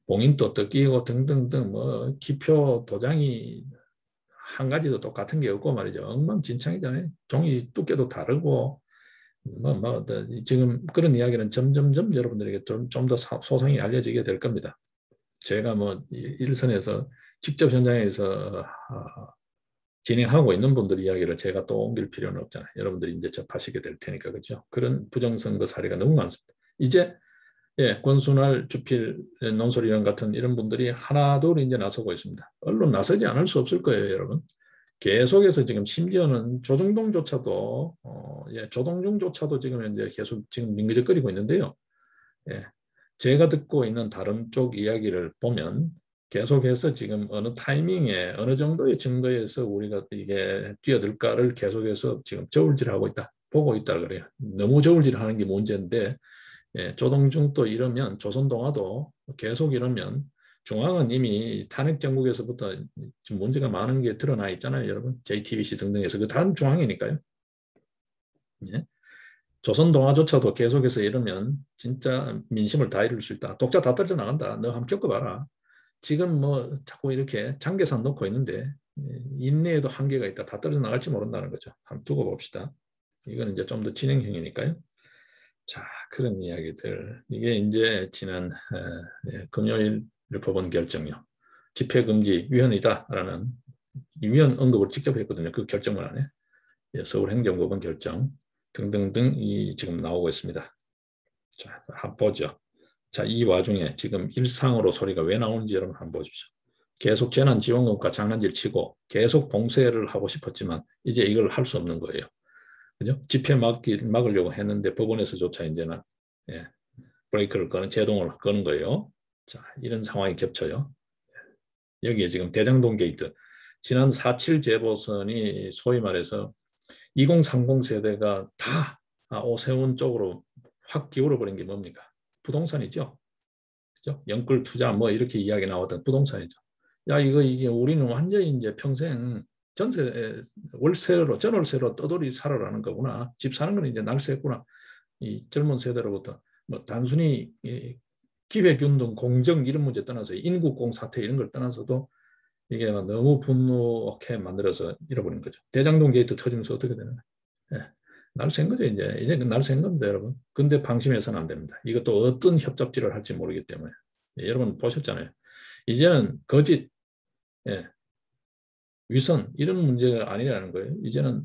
봉인도 뜯기고 등등등 뭐 기표 도장이 한 가지도 똑같은 게 없고 말이죠. 엉망진창이잖아요. 종이 두께도 다르고 지금 그런 이야기는 점점점 여러분들에게 좀 더 소상히 알려지게 될 겁니다. 제가 뭐 일선에서 직접 현장에서 진행하고 있는 분들 이야기를 제가 또 옮길 필요는 없잖아요. 여러분들이 이제 접하시게 될 테니까 그렇죠. 그런 부정선거 사례가 너무 많습니다. 이제 권순할, 주필, 논설위원 같은 이런 분들이 하나둘 이제 나서고 있습니다. 언론 나서지 않을 수 없을 거예요, 여러분. 계속해서 지금 심지어는 조중동조차도 조동중조차도 지금 현재 계속 지금 민기적거리고 있는데요. 예. 제가 듣고 있는 다른 쪽 이야기를 보면 계속해서 지금 어느 타이밍에 어느 정도의 증거에서 우리가 이게 뛰어들까를 계속해서 지금 저울질하고 있다. 보고 있다 그래요. 너무 저울질하는 게 문제인데 조동중도 이러면 조선동화도 계속 이러면 중앙은 이미 탄핵 정국에서부터 지금 문제가 많은 게 드러나 있잖아요. 여러분. JTBC 등등에서 그 단 중앙이니까요. 예? 조선동화조차도 계속해서 이러면 진짜 민심을 다 잃을 수 있다. 독자 다 떨어져 나간다. 너 한번 겪어봐라. 지금 뭐 자꾸 이렇게 장계산 놓고 있는데 인내에도 한계가 있다. 다 떨어져 나갈지 모른다는 거죠. 한번 두고 봅시다. 이거는 이제 좀 더 진행형이니까요. 자, 그런 이야기들. 이게 이제 지난 금요일 법원 결정요. 집회금지 위헌이다라는 위헌 언급을 직접 했거든요. 그 결정문 안에. 서울행정법원 결정 등등등이 지금 나오고 있습니다. 자, 한번 보죠. 자, 이 와중에 지금 일상으로 소리가 왜 나오는지 여러분 한번 보십시오. 계속 재난지원금과 장난질 치고 계속 봉쇄를 하고 싶었지만 이제 이걸 할 수 없는 거예요. 그죠? 집회 막으려고 했는데 법원에서조차 이제는 브레이크를 거는 제동을 거는 거예요. 자, 이런 상황이 겹쳐요. 여기에 지금 대장동 게이트. 지난 4.7 재보선이 소위 말해서 2030 세대가 다 오세훈 쪽으로 확 기울어버린 게 뭡니까? 부동산이죠. 그죠? 영끌 투자 뭐 이렇게 이야기 나왔던 부동산이죠. 야, 이게 우리는 완전히 이제 평생 월세로, 전월세로 떠돌이 살아라는 거구나. 집 사는 건 이제 날새구나. 이 젊은 세대로부터 뭐 단순히 기회균등, 공정 이런 문제 떠나서 인국공 사태 이런 걸 떠나서도 이게 너무 분노하게 만들어서 잃어버린 거죠. 대장동 게이트 터지면서 어떻게 되는 거예요? 날샌 거죠. 이제 날샌 겁니다, 여러분. 근데 방심해서는 안 됩니다. 이것도 어떤 협잡질을 할지 모르기 때문에. 여러분 보셨잖아요. 이제는 거짓, 위선 이런 문제가 아니라는 거예요. 이제는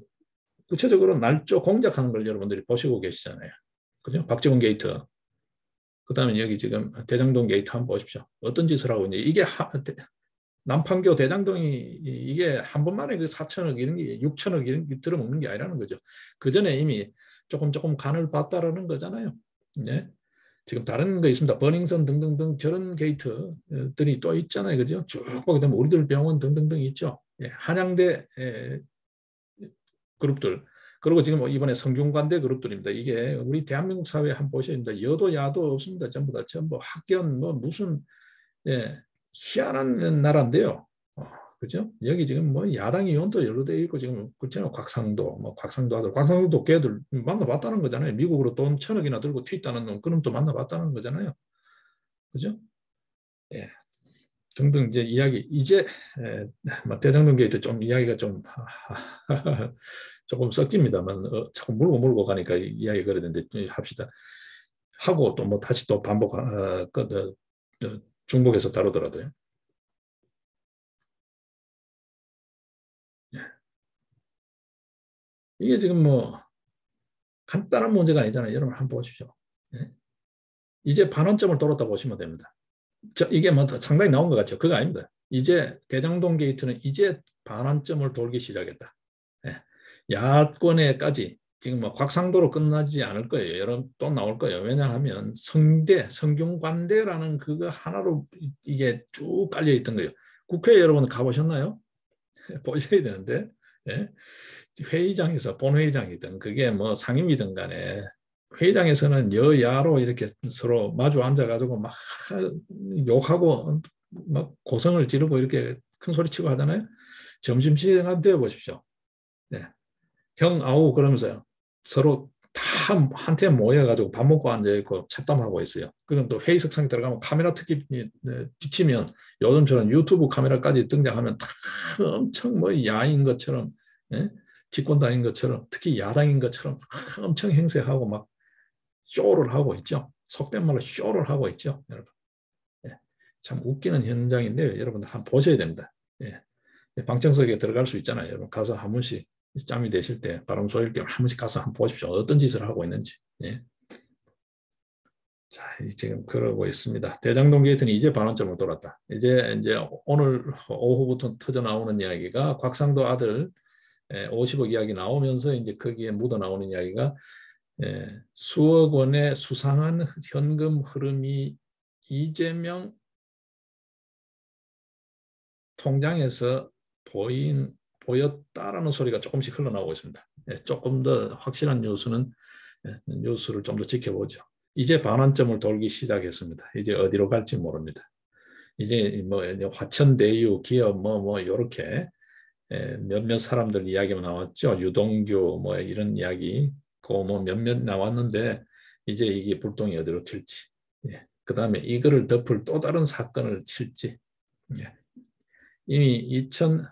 구체적으로 날조 공작하는 걸 여러분들이 보시고 계시잖아요. 그죠? 박지원 게이트. 그 다음에 여기 지금 대장동 게이트 한번 보십시오. 어떤 짓을 하고 있는지. 이게 남판교 대장동이 이게 한 번만에 그 4천억 이런 게 6천억 이런 게 들어먹는 게 아니라는 거죠. 그 전에 이미 조금 간을 봤다라는 거잖아요. 네. 지금 다른 거 있습니다. 버닝썬 등등등 저런 게이트들이 또 있잖아요. 그죠? 쭉 보게 되면 우리들 병원 등등등 있죠. 한양대 그룹들. 그리고 지금 이번에 성균관대 그룹들입니다. 이게 우리 대한민국 사회 한번 보셔야 됩니다. 여도 야도 없습니다. 전부 다 전부 학견 뭐 무슨 희한한 나라인데요. 그죠? 여기 지금 뭐 야당 의원도 여러 대 있고 지금 그렇잖아요. 곽상도, 뭐 곽상도 아들, 곽상도도 걔들 만나봤다는 거잖아요. 미국으로 돈 1,000억이나 들고 튀었다는 놈, 그럼 또 만나봤다는 거잖아요. 그죠? 예. 등등 이제 이야기 이제 뭐 대장동 게이트 좀 이야기가 좀 조금 섞입니다만 자꾸 물고 가니까 이야기 그래야 되는데 합시다. 하고 또 뭐 다시 또 반복 중복해서 다루더라도요. 예. 이게 지금 뭐 간단한 문제가 아니잖아요. 여러분 한번 보십시오. 예? 이제 반환점을 돌았다고 보시면 됩니다. 이게 뭐 상당히 나온 것 같죠. 그거 아닙니다. 이제 대장동 게이트는 이제 반환점을 돌기 시작했다. 예. 야권에까지 지금 뭐 곽상도로 끝나지 않을 거예요. 여러분 또 나올 거예요. 왜냐하면 성균관대라는 그거 하나로 이게 쭉 깔려 있던 거예요. 국회 여러분 가보셨나요? 보셔야 되는데 예? 회의장에서 본회의장이든 그게 뭐 상임이든 간에 회의장에서는 여야로 이렇게 서로 마주 앉아가지고 막 욕하고 막 고성을 지르고 이렇게 큰 소리 치고 하잖아요. 점심시간 되어 보십시오. 네. 형 아우 그러면서요. 서로 다 한테 모여가지고 밥 먹고 앉아있고 잡담하고 있어요. 그럼 또 회의석상에 들어가면 카메라 특히 비치면 요즘처럼 유튜브 카메라까지 등장하면 다 엄청 뭐 야인 것처럼 예? 집권당인 것처럼 특히 야당인 것처럼 엄청 행세하고 막 쇼를 하고 있죠. 속된 말로 쇼를 하고 있죠. 여러분. 예. 참 웃기는 현장인데 여러분들 한번 보셔야 됩니다. 예. 방청석에 들어갈 수 있잖아요. 여러분 가서 한 번씩 짬이 되실 때 바람 쏘일 겸 한 번씩 가서 한번 보십시오. 어떤 짓을 하고 있는지. 예. 자, 지금 그러고 있습니다. 대장동 게이트는 이제 반환점을 돌았다. 이제 오늘 오후부터 터져 나오는 이야기가 곽상도 아들 50억 이야기 나오면서 이제 거기에 묻어 나오는 이야기가 수억 원의 수상한 현금 흐름이 이재명 통장에서 보였다라는 소리가 조금씩 흘러나오고 있습니다. 조금 더 확실한 뉴스를 좀 더 지켜보죠. 이제 반환점을 돌기 시작했습니다. 이제 어디로 갈지 모릅니다. 이제 뭐 화천대유 기업 뭐 이렇게 몇몇 사람들 이야기가 나왔죠. 유동규 뭐 이런 이야기 뭐 몇몇 나왔는데 이제 이게 불똥이 어디로 튈지. 예. 그다음에 이거를 덮을 또 다른 사건을 칠지. 예. 이미 2000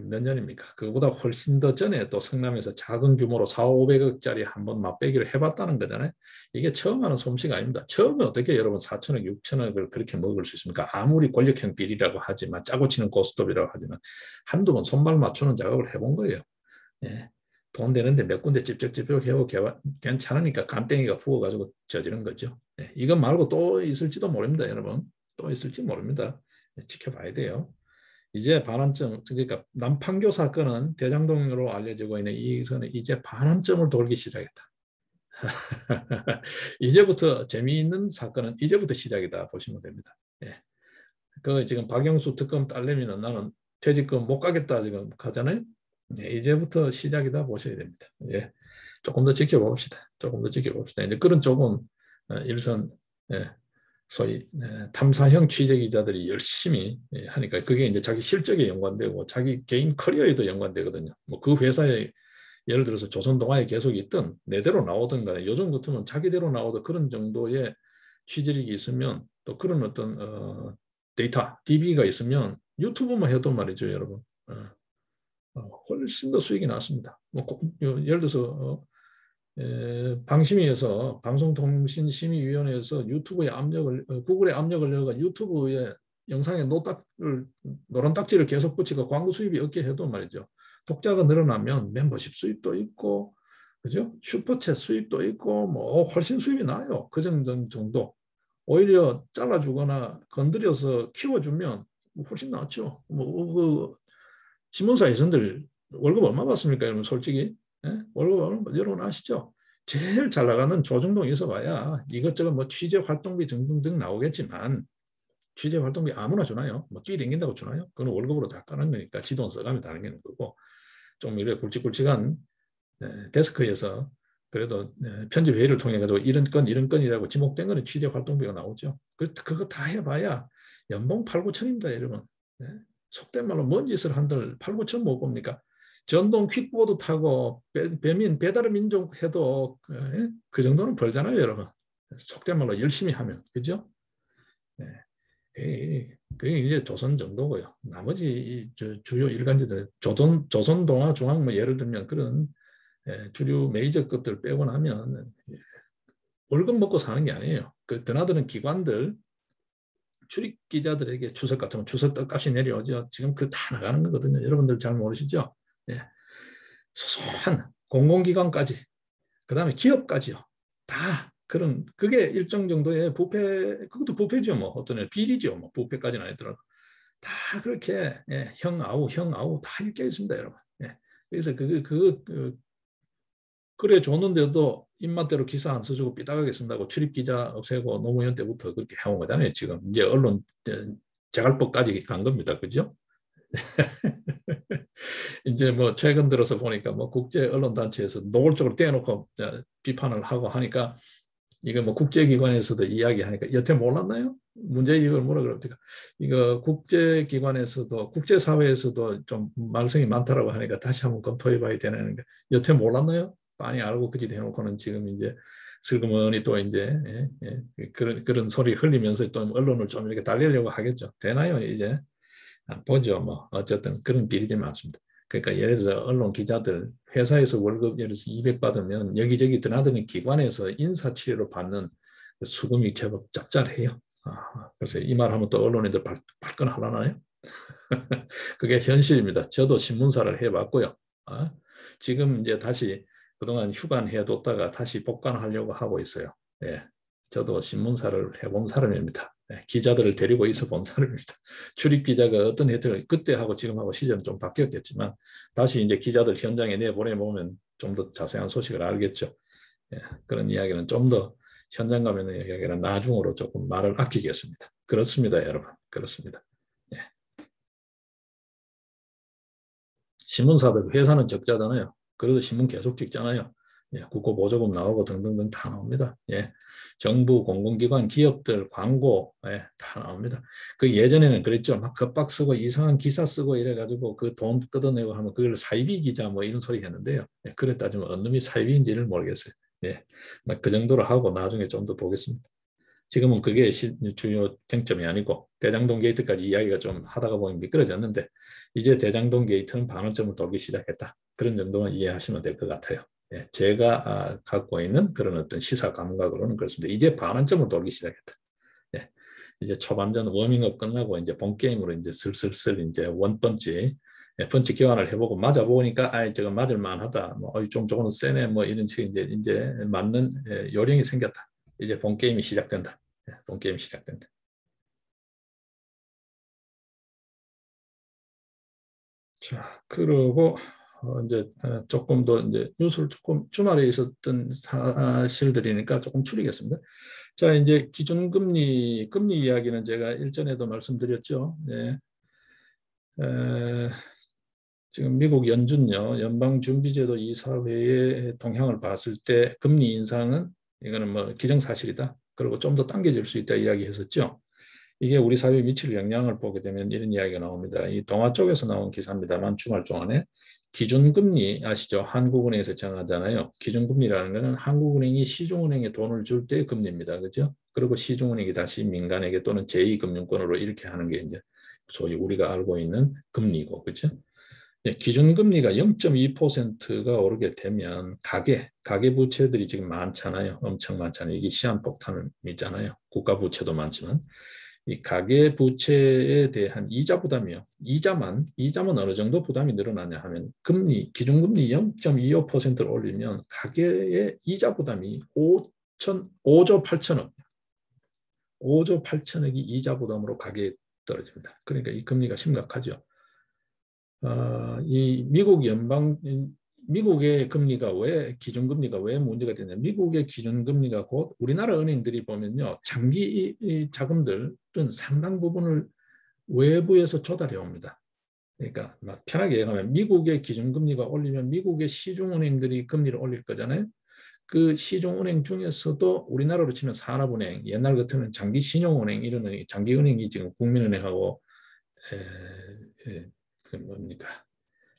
몇 년입니까? 그보다 훨씬 더 전에 또 성남에서 작은 규모로 4, 500억짜리 한번 맛배기를 해봤다는 거잖아요. 이게 처음 하는 솜씨가 아닙니다. 처음에 어떻게 여러분 4천억, 6천억을 그렇게 먹을 수 있습니까? 아무리 권력형 비리라고 하지만 짜고 치는 고스톱이라고 하지만 한두 번 손발 맞추는 작업을 해본 거예요. 예. 돈 되는데 몇 군데 찝쩍찝쩍 해고 괜찮으니까 간땡이가 부어가지고 저지른 거죠. 예. 이건 말고 또 있을지도 모릅니다, 여러분. 또 있을지 모릅니다. 예. 지켜봐야 돼요. 이제 반환점, 그러니까 남판교 사건은 대장동으로 알려지고 있는 이선은 이제 반환점을 돌기 시작했다. 이제부터 재미있는 사건은 이제부터 시작이다 보시면 됩니다. 예. 그 지금 박영수 특검 딸내미는 나는 퇴직금 못 가겠다 지금 가잖아요. 예, 이제부터 시작이다 보셔야 됩니다. 예. 조금 더 지켜봅시다. 조금 더 지켜봅시다. 이제 그런 쪽은 일선 예, 소위 탐사형 취재 기자들이 열심히 하니까 그게 이제 자기 실적에 연관되고 자기 개인 커리어에도 연관되거든요. 뭐 그 회사에 예를 들어서 조선동아에 계속 있든 내대로 나오든 간에 요즘 같으면 자기대로 나오던 그런 정도의 취재력이 있으면 또 그런 어떤 데이터, DB가 있으면 유튜브만 해도 말이죠, 여러분. 훨씬 더 수익이 났습니다. 뭐, 예를 들어서 방심위에서 방송통신심의위원회에서 유튜브에 압력을 구글에 압력을 넣어가 유튜브에 영상에 노란 딱지를 계속 붙이고 광고 수입이 없게 해도 말이죠. 독자가 늘어나면 멤버십 수입도 있고 그죠? 슈퍼챗 수입도 있고 뭐 훨씬 수입이 나요. 그 정도. 오히려 잘라주거나 건드려서 키워주면 훨씬 낫죠. 뭐그 신문사 예선들 월급 얼마 받습니까? 여러분 솔직히 월급 얼마 여러분 아시죠? 제일 잘 나가는 조중동에 있어봐야 이것저것 뭐 취재 활동비 등등등 나오겠지만 취재 활동비 아무나 주나요? 뭐 뛰댕긴다고 주나요? 그건 월급으로 다 까는 거니까 지돈 써가면 다는 거고 좀 이래 굵직굵직한 데스크에서 그래도 편집 회의를 통해 가지고 이런 건이라고 지목된 거는 취재 활동비가 나오죠. 그거 다 해봐야 연봉 8, 9천입니다, 여러분. 네? 속된 말로 뭔 짓을 한들 8, 9천 못 봅니까? 전동 퀵보드 타고 배민 배달의 민족 해도 그 정도는 벌잖아요, 여러분. 속된 말로 열심히 하면, 그죠? 네. 그게 이제 조선 정도고요. 나머지 주요 일간지들 조선동아중앙 뭐 예를 들면 그런 주류 메이저급들 빼고 나면 월급 먹고 사는 게 아니에요. 그 드나드는 기관들 출입 기자들에게 추석 같으면 추석 떡값이 내려오죠. 지금 그 다 나가는 거거든요. 여러분들 잘 모르시죠? 예. 소소한 공공기관까지, 그 다음에 기업까지요. 다 그런 그게 일정 정도의 부패, 그것도 부패죠. 뭐 어떤 비리죠. 뭐 부패까지는 아니더라도 다 그렇게 형 아우 다 읽혀 있습니다, 여러분. 그래서 그래 줬는데도 입맛대로 기사 안 써주고 삐딱하게 쓴다고 출입 기자 없애고 노무현 때부터 그렇게 해온 거잖아요. 지금 이제 언론 재갈법까지 간 겁니다, 그죠? 이제 뭐 최근 들어서 보니까 뭐 국제 언론 단체에서 노골적으로 떼어놓고 비판을 하고 하니까 이거 뭐 국제기관에서도 이야기하니까 여태 몰랐나요? 문제 이걸 뭐라 그럽니까? 이거 국제기관에서도 국제사회에서도 좀 말썽이 많다라고 하니까 다시 한번 검토해봐야 되는 게 여태 몰랐나요? 많이 알고 그지 대놓고는 지금 이제 슬그머니 또 이제 그런 소리 흘리면서 또 언론을 좀 이렇게 달래려고 하겠죠. 되나요 이제? 보죠. 뭐 어쨌든 그런 비리들이 많습니다. 그러니까 예를 들어서 언론 기자들 회사에서 월급 예를 들어서 200 받으면 여기저기 드나드는 기관에서 인사치레로 받는 수금이 제법 짭짤해요. 그래서 이 말하면 또 언론인들 발끈하려나요? 그게 현실입니다. 저도 신문사를 해봤고요. 지금 이제 다시 그동안 휴관해뒀다가 다시 복관하려고 하고 있어요. 예, 저도 신문사를 해본 사람입니다. 기자들을 데리고 있어 본 사람입니다. 출입 기자가 어떤 혜택을 그때하고 지금하고 시절은 좀 바뀌었겠지만 다시 이제 기자들 현장에 내보내보면 좀 더 자세한 소식을 알겠죠. 그런 이야기는 좀 더 현장 가면 이야기는 나중으로 조금 말을 아끼겠습니다. 그렇습니다, 여러분. 그렇습니다. 신문사들 회사는 적자잖아요. 그래도 신문 계속 찍잖아요. 국고 보조금 나오고 등등등 다 나옵니다. 정부, 공공기관, 기업들, 광고 다 나옵니다. 그 예전에는 그랬죠. 막 겁박 쓰고 이상한 기사 쓰고 이래가지고 그 돈 뜯어내고 하면 그걸 사이비 기자 뭐 이런 소리 했는데요. 그래 따지면 어느 놈이 사이비인지를 모르겠어요. 그 정도로 하고 나중에 좀 더 보겠습니다. 지금은 그게 주요 쟁점이 아니고 대장동 게이트까지 이야기가 좀 하다가 보니 미끄러졌는데 이제 대장동 게이트는 반환점을 돌기 시작했다. 그런 정도만 이해하시면 될 것 같아요. 제가 갖고 있는 그런 어떤 시사 감각으로는 그렇습니다. 이제 반환점을 돌기 시작했다. 이제 초반전 워밍업 끝나고 이제 본 게임으로 이제 슬슬슬 이제 원펀치 펀치 교환을 해보고 맞아 보니까 저거 맞을 만하다. 뭐 좀 조금 세네 뭐 이런 식의 이제 맞는 요령이 생겼다. 이제 본 게임이 시작된다. 본 게임이 시작된다. 자, 그리고 이제 조금 더 이제 뉴스를 조금 주말에 있었던 사실들이니까 조금 줄이겠습니다. 자, 이제 금리 이야기는 제가 일전에도 말씀드렸죠. 에, 지금 미국 연준요, 연방준비제도 이사회의 동향을 봤을 때 금리 인상은 이거는 뭐 기정사실이다. 그리고 좀 더 당겨질 수 있다 이야기했었죠. 이게 우리 사회에 미칠 영향을 보게 되면 이런 이야기가 나옵니다. 이 동아 쪽에서 나온 기사입니다만 주말 동안에 기준금리 아시죠? 한국은행에서 정하잖아요. 기준금리라는 것은 한국은행이 시중은행에 돈을 줄 때 금리입니다. 그죠? 그리고 시중은행이 다시 민간에게 또는 제2금융권으로 이렇게 하는 게 이제 소위 우리가 알고 있는 금리고, 그죠? 기준금리가 0.2%가 오르게 되면 가계 부채들이 지금 많잖아요. 엄청 많잖아요. 이게 시한폭탄이잖아요. 국가 부채도 많지만 이 가계 부채에 대한 이자 부담이요. 이자만 어느 정도 부담이 늘어나냐 하면 기준금리 0.25%를 올리면 가계의 이자 부담이 5조 8천억 5조 8천억이 이자 부담으로 가계에 떨어집니다. 그러니까 이 금리가 심각하죠. 이 미국의 금리가 기준금리가 왜 문제가 되냐? 미국의 기준금리가 곧 우리나라 은행들이 보면요, 장기 자금들은 상당 부분을 외부에서 조달해 옵니다. 그러니까 막 편하게 얘기하면 미국의 기준금리가 올리면 미국의 시중은행들이 금리를 올릴 거잖아요. 그 시중은행 중에서도 우리나라로 치면 산업은행, 옛날 같으면 장기신용은행 이런 장기은행이 지금 국민은행하고 그 뭡니까?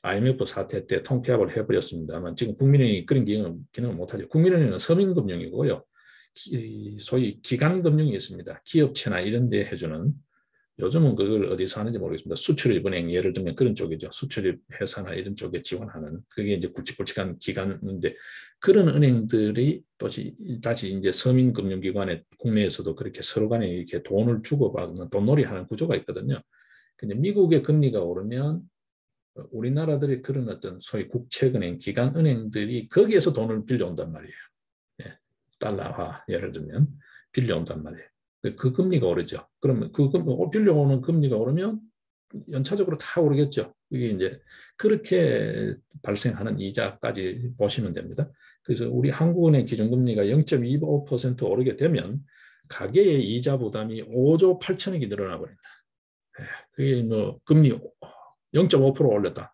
IMF 사태 때 통폐합을 해버렸습니다만 지금 국민은행이 그런 기능을 못하죠. 국민은행은 서민금융이고요. 소위 기관금융이 있습니다. 기업체나 이런 데 해주는 요즘은 그걸 어디서 하는지 모르겠습니다. 수출입은행 예를 들면 그런 쪽이죠. 수출입 회사나 이런 쪽에 지원하는 그게 이제 굵직굵직한 기관인데 그런 은행들이 다시 이제 서민금융기관에 국내에서도 그렇게 서로 간에 이렇게 돈을 주고받는 돈놀이하는 구조가 있거든요. 근데 미국의 금리가 오르면 우리나라들이 그런 어떤 소위 국책은행, 기관은행들이 거기에서 돈을 빌려온단 말이에요. 예, 달러화 예를 들면 빌려온단 말이에요. 그 금리가 오르죠. 그러면 빌려오는 금리가 오르면 연차적으로 다 오르겠죠. 이게 이제 그렇게 발생하는 이자까지 보시면 됩니다. 그래서 우리 한국은행 기준금리가 0.25% 오르게 되면 가계의 이자 부담이 5조 8천억이 늘어나 버린다. 그게 뭐 금리 0.5% 올렸다.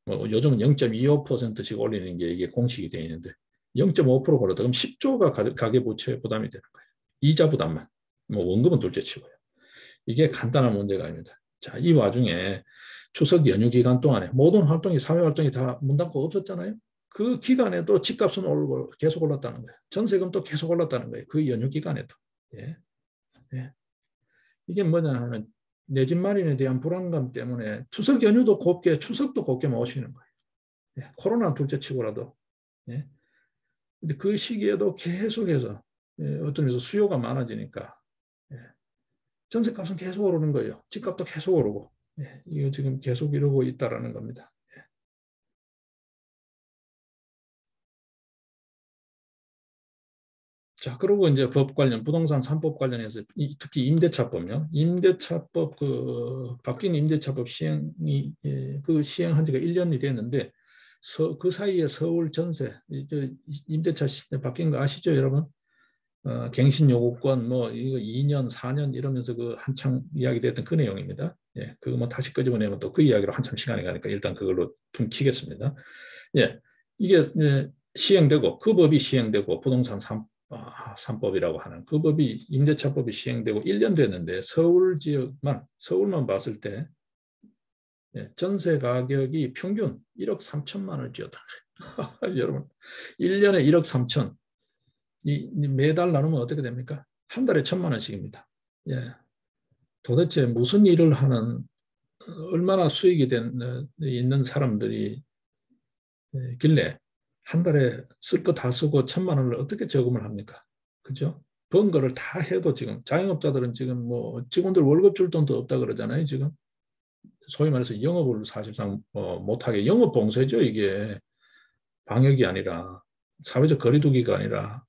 뭐 요즘은 0.25%씩 올리는 게 이게 공식이 되어 있는데 0.5% 올렸다. 그럼 10조가 가계부채 부담이 되는 거예요. 이자 부담만. 뭐 원금은 둘째치고요. 이게 간단한 문제가 아닙니다. 자, 이 와중에 추석 연휴 기간 동안에 모든 활동이 사회 활동이 다 문 닫고 없었잖아요. 그 기간에도 집값은 오르고 계속 올랐다는 거예요. 전세금도 계속 올랐다는 거예요. 그 연휴 기간에도. 예. 예. 이게 뭐냐 하면 내 집 마련에 대한 불안감 때문에 추석도 곱게 모시는 거예요. 예. 코로나 둘째 치고라도. 예. 근데 그 시기에도 계속해서 어떤 면에서 수요가 많아지니까 예. 전세값은 계속 오르는 거예요. 집값도 계속 오르고 예. 이거 지금 계속 이러고 있다라는 겁니다. 예. 자, 그리고 이제 법 관련, 부동산 3법 관련해서 특히 임대차법요. 임대차법 바뀐 임대차법 시행이 그 시행한 지가 1년이 됐는데 그 사이에 서울 전세 임대차 바뀐 거 아시죠, 여러분? 갱신 요구권 뭐 이거 2년, 4년 이러면서 그 한창 이야기됐던 그 내용입니다. 예, 그거 뭐 다시 끄집어내면 또 그 이야기로 한참 시간이 가니까 일단 그걸로 퉁치겠습니다. 예, 이게 시행되고 그 법이 시행되고 부동산 3법이라고 하는 그 법이 임대차법이 시행되고 1년 됐는데 서울만 봤을 때 전세 가격이 평균 1억 3천만 원을 뛰었다. 여러분 1년에 1억 3천 매달 나누면 어떻게 됩니까? 한 달에 1,000만 원씩입니다. 예. 도대체 무슨 일을 하는 얼마나 수익이 있는 사람들이 길래 한 달에 쓸 거 다 쓰고 1,000만 원을 어떻게 저금을 합니까? 그죠? 번 거를 다 해도 지금 자영업자들은 지금 뭐 직원들 월급 줄 돈도 없다 그러잖아요. 지금 소위 말해서 영업을 사실상 못하게 영업 봉쇄죠. 이게 방역이 아니라 사회적 거리두기가 아니라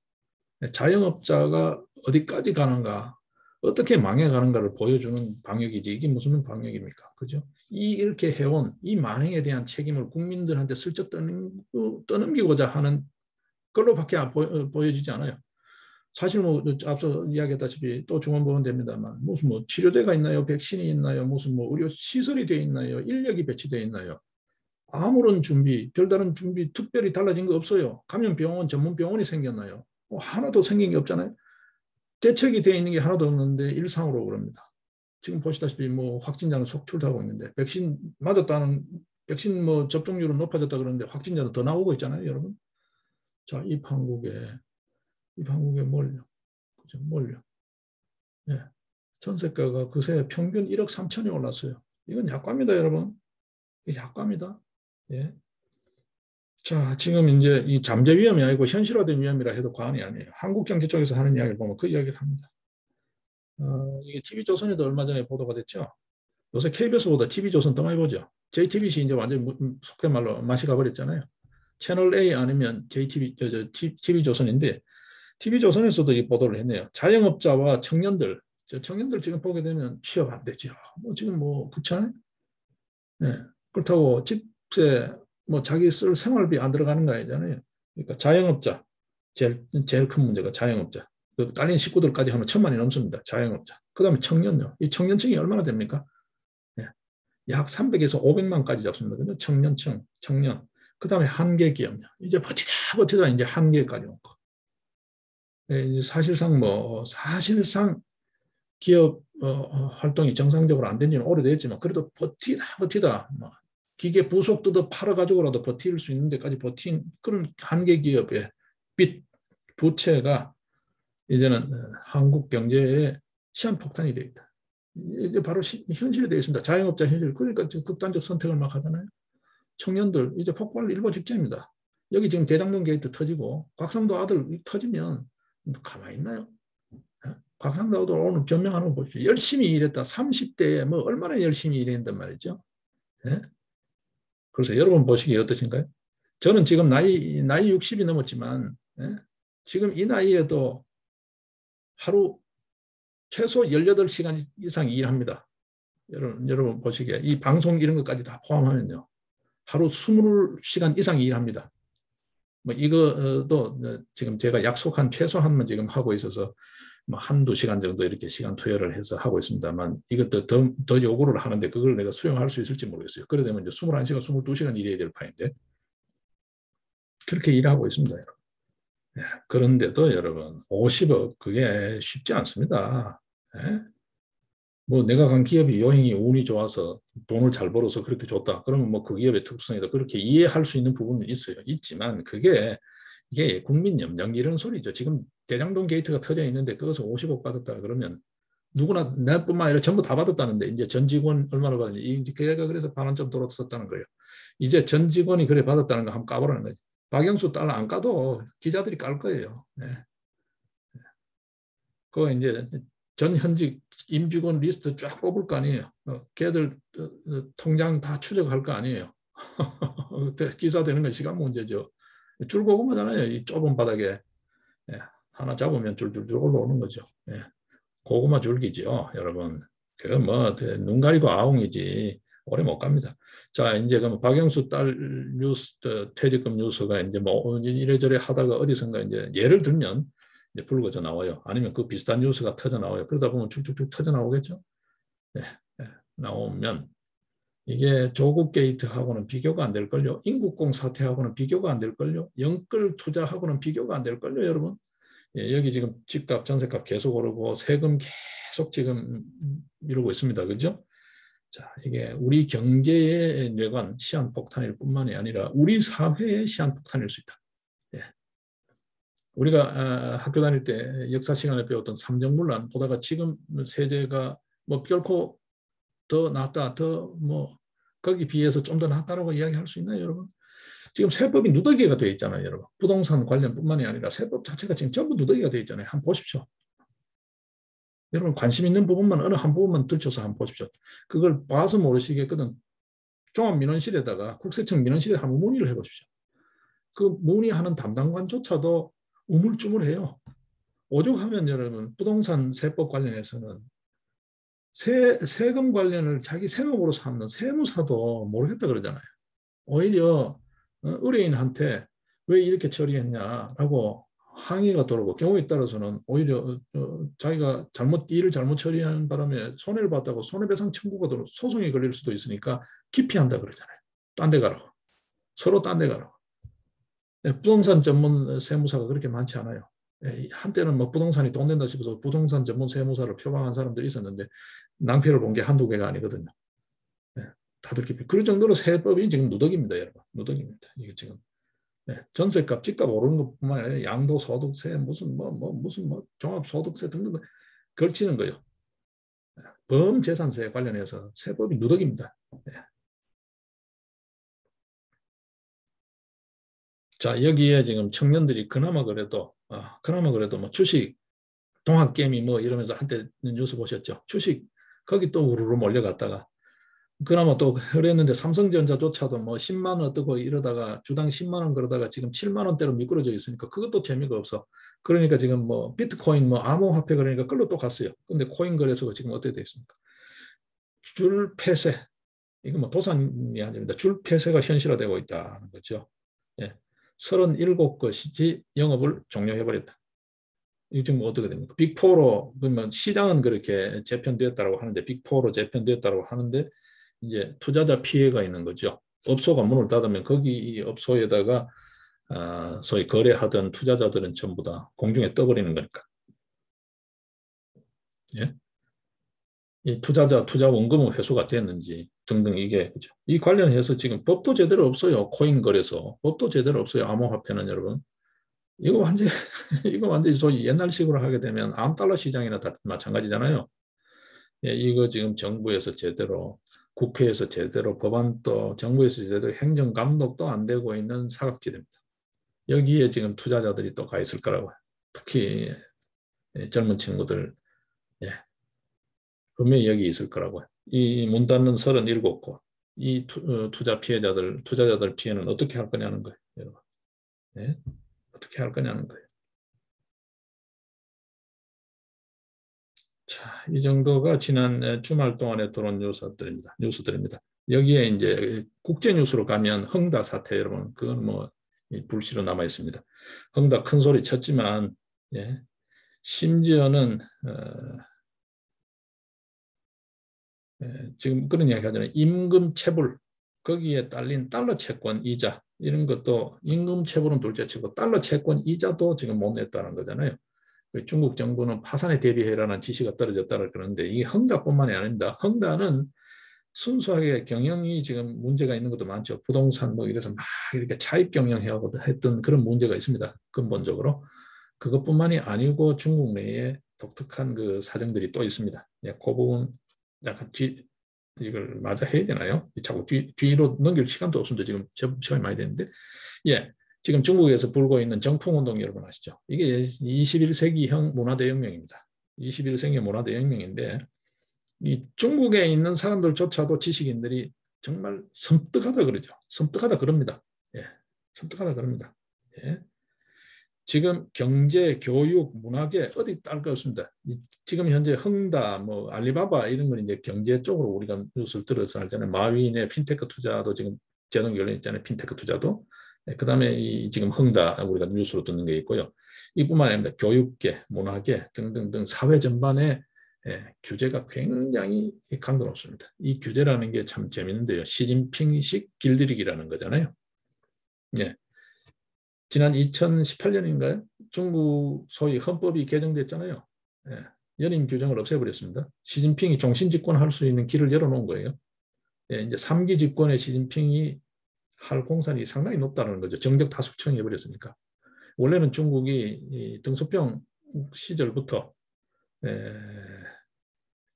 자영업자가 어디까지 가는가 어떻게 망해가는가를 보여주는 방역이지 이게 무슨 방역입니까? 그죠? 이렇게 해온 이 만행에 대한 책임을 국민들한테 슬쩍 떠넘기고자 하는 걸로밖에 보여지지 않아요. 사실 뭐 앞서 이야기했다시피 또 중원보건 됩니다만 무슨 뭐 치료대가 있나요? 백신이 있나요? 무슨 뭐 의료 시설이 되어 있나요? 인력이 배치되어 있나요? 아무런 준비, 별다른 준비 특별히 달라진 거 없어요. 감염병원 전문 병원이 생겼나요? 하나도 생긴 게 없잖아요. 대책이 되어 있는 게 하나도 없는데 일상으로 그럽니다. 지금 보시다시피 뭐 확진자는 속출하고 있는데 백신 맞았다는 백신 뭐 접종률은 높아졌다 그러는데 확진자는 더 나오고 있잖아요, 여러분. 자, 이 판국에 뭘요? 그죠? 뭘요? 예. 전세가가 그새 평균 1억 3천이 올랐어요. 이건 약과입니다, 여러분. 약과입니다. 예. 자, 지금 이제 이 잠재 위험이 아니고 현실화된 위험이라 해도 과언이 아니에요. 한국경제 쪽에서 하는 이야기를 보면 그 이야기를 합니다. 이게 TV조선에도 얼마 전에 보도가 됐죠. 요새 KBS보다 TV조선 더 많이 보죠. JTBC 이제 완전히 속된 말로 맛이 가버렸잖아요. 채널 A 아니면 TV조선인데 TV조선에서도 이 보도를 했네요. 자영업자와 청년들, 청년들 지금 보게 되면 취업 안 되죠. 뭐 지금 뭐 그렇잖아요. 네. 그렇다고 집세 뭐 자기 쓸 생활비 안 들어가는 거 아니잖아요. 그러니까 자영업자 제일 큰 문제가 자영업자. 그 딸린 식구들까지 하면 1,000만이 넘습니다. 자영업자. 그다음에 청년요. 이 청년층이 얼마나 됩니까? 네. 약 300에서 500만까지 잡습니다. 근데 청년층, 청년. 그다음에 한계 기업요. 이제 버티다 이제 한계까지 온 거. 네, 이제 사실상 기업 활동이 정상적으로 안 된 지는 오래됐지만 그래도 버티다 뭐 기계 부속 뜯어 팔아가지고라도 버틸 수 있는 데까지 버틴 그런 한계 기업의 빚 부채가 이제는 한국 경제에 시한폭탄이 되어 있다. 이게 바로 현실이 되어 있습니다. 자영업자 현실. 그러니까 극단적 선택을 막 하잖아요. 청년들 이제 폭발 일보 직전입니다. 여기 지금 대장동 게이트 터지고 곽상도 아들 터지면 가만히 있나요? 곽상도 아들 오늘 변명하는 거 보십시오. 열심히 일했다. 30대에 뭐 얼마나 열심히 일했단 말이죠. 예? 그래서 여러분 보시기에 어떠신가요? 저는 지금 나이 60이 넘었지만 예? 지금 이 나이에도 하루 최소 18시간 이상 일합니다. 여러분 보시기에 이 방송 이런 것까지 다 포함하면요. 하루 20시간 이상 일합니다. 뭐 이거도 지금 제가 약속한 최소한만 지금 하고 있어서 뭐 한두 시간 정도 이렇게 시간 투여를 해서 하고 있습니다만 이것도 더 요구를 하는데 그걸 내가 수용할 수 있을지 모르겠어요. 그러다 보면 이제 21시간, 22시간 일해야 될 판인데 그렇게 일하고 있습니다. 여러분. 예, 그런데도 여러분 50억 그게 쉽지 않습니다. 예? 뭐 내가 간 기업이 요행이 운이 좋아서 돈을 잘 벌어서 그렇게 줬다. 그러면 뭐 그 기업의 특성이다. 그렇게 이해할 수 있는 부분은 있어요. 있지만 이게 국민 염려기 이런 소리죠. 지금 대장동 게이트가 터져 있는데 그것을 50억 받았다 그러면 누구나 내뿐만 아니라 전부 다 받았다는데 이제 전 직원 얼마나 받았는지 이제 걔가 그래서 반환점 돌아섰다는 거예요. 이제 전 직원이 그래 받았다는 거 한번 까보라는 거예요. 박영수 딸 안 까도 기자들이 깔 거예요. 네. 그 이제 전 현직 임직원 리스트 쫙 뽑을 거 아니에요. 걔들 통장 다 추적할 거 아니에요. 기사 되는 건 시간 문제죠. 줄고구마잖아요. 이 좁은 바닥에 예, 하나 잡으면 줄줄줄 올라오는 거죠. 예, 고구마 줄기죠, 여러분. 그뭐눈 가리고 아웅이지 오래 못 갑니다. 자, 이제 그럼 박영수 딸 뉴스 퇴직금 뉴스가 이제 뭐 이래저래 하다가 어디선가 이제 예를 들면 이제 불거져 나와요. 아니면 그 비슷한 뉴스가 터져 나와요. 그러다 보면 쭉쭉쭉 터져 나오겠죠. 예, 예, 나오면 이게 조국 게이트하고는 비교가 안 될걸요. 인국공 사태하고는 비교가 안 될걸요. 영끌 투자하고는 비교가 안 될걸요, 여러분. 예, 여기 지금 집값, 전세값 계속 오르고 세금 계속 지금 이러고 있습니다. 그죠? 자, 이게 우리 경제의 뇌관 시한폭탄일 뿐만이 아니라 우리 사회의 시한폭탄일 수 있다. 예. 우리가 학교 다닐 때 역사 시간에 배웠던 삼정문란 보다가 지금 세제가 뭐 결코 더 낫다, 더 뭐 거기 비해서 좀 더 낫다라고 이야기할 수 있나요, 여러분? 지금 세법이 누더기가 되어 있잖아요, 여러분. 부동산 관련뿐만이 아니라 세법 자체가 지금 전부 누더기가 되어 있잖아요. 한번 보십시오. 여러분 관심 있는 부분만 어느 한 부분만 들춰서 한번 보십시오. 그걸 봐서 모르시겠거든. 종합민원실에다가 국세청 민원실에 한번 문의를 해보십시오. 그 문의하는 담당관조차도 우물쭈물해요. 오죽하면 여러분 부동산 세법 관련해서는 세금 관련을 자기 생업으로 삼는 세무사도 모르겠다 그러잖아요. 오히려 의뢰인한테 왜 이렇게 처리했냐라고 항의가 들어오고 경우에 따라서는 오히려 자기가 일을 잘못 처리하는 바람에 손해를 봤다고 손해배상 청구가 들어 소송이 걸릴 수도 있으니까 기피한다 그러잖아요. 딴 데 가라고. 서로 딴 데 가라고. 부동산 전문 세무사가 그렇게 많지 않아요. 한때는 뭐 부동산이 돈 된다 싶어서 부동산 전문 세무사를 표방한 사람들이 있었는데 낭패를 본 게 한두 개가 아니거든요. 다들 깊이. 그 정도로 세법이 지금 누더기입니다, 여러분. 누더기입니다. 이게 지금 전세값, 집값 오르는 것뿐만 아니라 양도소득세, 무슨 종합소득세 등등 걸치는 거예요. 범재산세 관련해서 세법이 누더기입니다. 자, 여기에 지금 청년들이 그나마 그래도 뭐 주식, 동학개미 뭐 이러면서 한때 뉴스 보셨죠? 주식 거기 또 우르르 몰려갔다가 그나마 또 그랬는데 삼성전자조차도 뭐 10만 원 뜨고 이러다가 주당 10만 원 그러다가 지금 7만 원대로 미끄러져 있으니까 그것도 재미가 없어. 그러니까 지금 뭐 비트코인 뭐 암호화폐 그러니까 끌로 또 갔어요. 근데 코인 거래소가 지금 어떻게 돼 있습니까? 줄 폐쇄. 이거 뭐 도산이 아닙니다. 줄 폐쇄가 현실화되고 있다는 거죠. 예. 37곳이 영업을 종료해버렸다. 이거 지금 어떻게 됩니까? 빅4로 그러면 시장은 그렇게 재편되었다고 하는데 빅4로 재편되었다고 하는데 이제 투자자 피해가 있는 거죠. 업소가 문을 닫으면 거기 업소에다가 소위 거래하던 투자자들은 전부 다 공중에 떠버리는 거니까. 예? 이 투자자 투자 원금은 회수가 됐는지 등등 이게 그죠. 이 관련해서 지금 법도 제대로 없어요. 코인 거래소 법도 제대로 없어요. 암호화폐는 여러분. 이거 완전 이거 완전히 소위 옛날식으로 하게 되면 암달러 시장이나 다 마찬가지잖아요. 예, 이거 지금 정부에서 제대로 국회에서 제대로 법안도 정부에서 제대로 행정 감독도 안 되고 있는 사각지대입니다. 여기에 지금 투자자들이 또 가 있을 거라고요. 특히 젊은 친구들 예, 분명히 여기 있을 거라고요. 이 문 닫는 37곳 이 투자 피해자들 투자자들 피해는 어떻게 할 거냐는 거예요. 여러분. 예? 어떻게 할 거냐는 거예요. 자, 이 정도가 지난 주말 동안에 들어온 뉴스들입니다. 여기에 이제 국제 뉴스로 가면 흥다 사태 여러분 그건 뭐 불씨로 남아 있습니다. 흥다 큰 소리 쳤지만 예, 심지어는 지금 그런 이야기 하잖아요. 임금 체불 거기에 딸린 달러 채권 이자 이런 것도 임금 체불은 둘째치고 달러 채권 이자도 지금 못 냈다는 거잖아요. 중국 정부는 파산에 대비해라는 지시가 떨어졌다고 그러는데 이게 헝다뿐만이 아닙니다. 헝다는 순수하게 경영이 지금 문제가 있는 것도 많죠. 부동산 뭐 이래서 막 이렇게 차입 경영하고 했던 그런 문제가 있습니다. 근본적으로. 그것뿐만이 아니고 중국 내에 독특한 그 사정들이 또 있습니다. 예, 그 부분 약간 이걸 맞아 해야 되나요? 자꾸 뒤로 넘길 시간도 없습니다. 지금 시간이 많이 됐는데. 예. 지금 중국에서 불고 있는 정풍운동 여러분 아시죠? 이게 21세기형 문화대혁명입니다. 21세기 문화대혁명인데 이 중국에 있는 사람들조차도 지식인들이 정말 섬뜩하다 그러죠. 섬뜩하다 그럽니다. 예, 섬뜩하다 그럽니다. 예. 지금 경제, 교육, 문화계 어디 딸 거 없습니다. 지금 현재 흥다, 뭐 알리바바 이런 건 이제 경제 쪽으로 우리가 뉴스를 들어서 알잖아요. 마윈의 핀테크 투자도 지금 제동 열려 있잖아요. 핀테크 투자도. 그다음에 이 지금 흥다 우리가 뉴스로 듣는 게 있고요. 이뿐만 아니라 교육계, 문화계 등등등 사회 전반에 규제가 굉장히 강도 높습니다. 이 규제라는 게 참 재밌는데요. 시진핑식 길들이기라는 거잖아요. 예. 지난 2018년인가요? 중국 소위 헌법이 개정됐잖아요. 예. 연임 규정을 없애버렸습니다. 시진핑이 종신 집권할 수 있는 길을 열어놓은 거예요. 예, 이제 3기 집권의 시진핑이 할 공산이 상당히 높다는 거죠. 정적 다수청이 해버렸으니까. 원래는 중국이 등소병 시절부터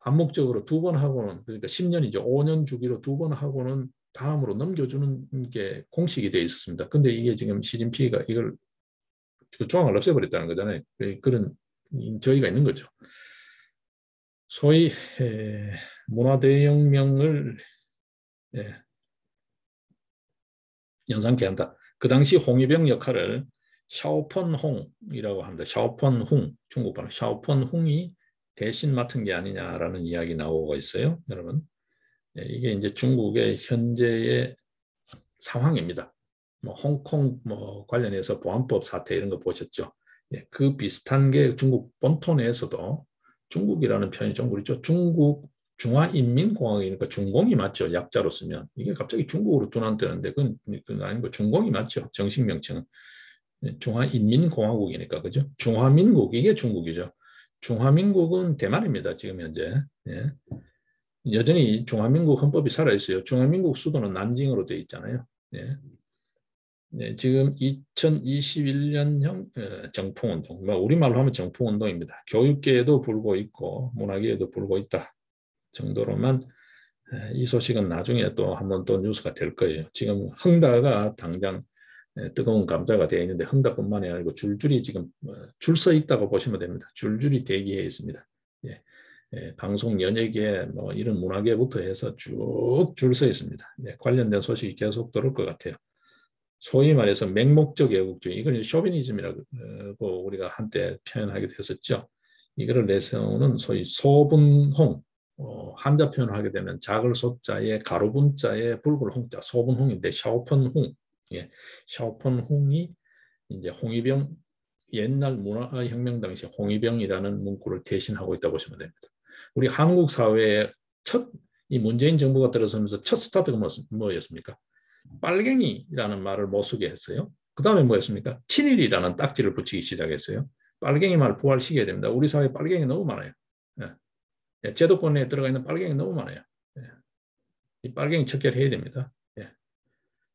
암묵적으로 2번 하고는 그러니까 10년이죠. 5년 주기로 2번 하고는 다음으로 넘겨주는 게 공식이 되어 있었습니다. 근데 이게 지금 시진핑이가 이걸 그 조항을 없애버렸다는 거잖아요. 그런 저희가 있는 거죠. 소위 문화대혁명을 연상케 한다. 그 당시 홍위병 역할을 샤오펀홍이라고 합니다. 샤오펀홍 중국 발음 샤오펀홍이 대신 맡은 게 아니냐라는 이야기 나오고 있어요. 여러분 이게 이제 중국의 현재의 상황입니다. 뭐 홍콩 뭐 관련해서 보안법 사태 이런 거 보셨죠? 예, 그 비슷한 게 중국 본토 내에서도 중국이라는 표현이 좀 그렇죠. 중국 중화인민공화국이니까 중공이 맞죠. 약자로 쓰면 이게 갑자기 중국으로 둔한되는데 그건 아니고 중공이 맞죠. 정식 명칭은 중화인민공화국이니까 그죠. 중화민국 이게 중국이죠. 중화민국은 대만입니다. 지금 현재. 예. 여전히 중화민국 헌법이 살아있어요. 중화민국 수도는 난징으로 되어 있잖아요. 예. 네, 지금 2021년형 정풍운동, 뭐 우리말로 하면 정풍운동입니다. 교육계에도 불고 있고 문화계에도 불고 있다 정도로만 이 소식은 나중에 또 한번 또 뉴스가 될 거예요. 지금 흥다가 당장 뜨거운 감자가 되어 있는데 흥다뿐만이 아니고 줄줄이 지금 줄 서 있다고 보시면 됩니다. 줄줄이 대기해 있습니다. 예. 방송 연예계 뭐 이런 문화계부터 해서 쭉 줄 서 있습니다. 예. 관련된 소식이 계속 들을 것 같아요. 소위 말해서 맹목적 애국주의, 이건 쇼비니즘이라고 우리가 한때 표현하기도 했었죠. 이거를 내세우는 소위 소분홍, 한자 표현을 하게 되면 작을 소자에 가로분자에 붉을 홍자, 소분홍인데 샤오펀홍, 예, 샤오펀홍이 이제 홍위병 옛날 문화혁명 당시 홍위병이라는 문구를 대신하고 있다고 보시면 됩니다. 우리 한국 사회의 이 문재인 정부가 들어서면서 첫 스타트가 뭐였습니까? 빨갱이라는 말을 못 쓰게 했어요. 그 다음에 뭐였습니까? 친일이라는 딱지를 붙이기 시작했어요. 빨갱이 말 부활시켜야 됩니다. 우리 사회에 빨갱이 너무 많아요. 예. 예, 제도권에 들어가 있는 빨갱이 너무 많아요. 예, 이 빨갱이 척결해야 됩니다. 예.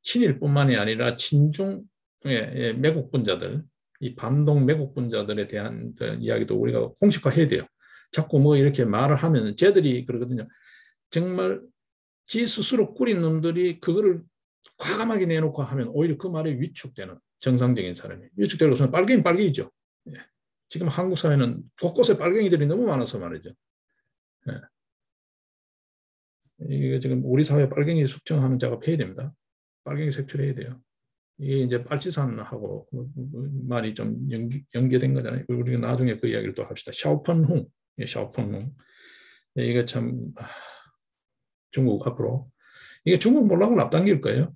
친일뿐만이 아니라 친중 매국분자들, 이 반동 매국분자들에 대한 그 이야기도 우리가 공식화해야 돼요. 자꾸 뭐 이렇게 말을 하면 쟤들이 그러거든요. 정말 지 스스로 꾸린 놈들이 그거를 과감하게 내놓고 하면 오히려 그 말에 위축되는 정상적인 사람이 위축되고 있으면 빨갱이죠. 예. 지금 한국 사회는 곳곳에 빨갱이들이 너무 많아서 말이죠. 예. 이게 지금 우리 사회 빨갱이 숙청하는 작업 해야 됩니다. 빨갱이 색출해야 돼요. 이게 이제 빨치산하고 말이 좀 연계된 거잖아요. 우리가 나중에 그 이야기를 또 합시다. 샤오펀홍, 샤오펀홍. 이게 참 중국 앞으로 이게 중국 몰락을 앞당길 거예요.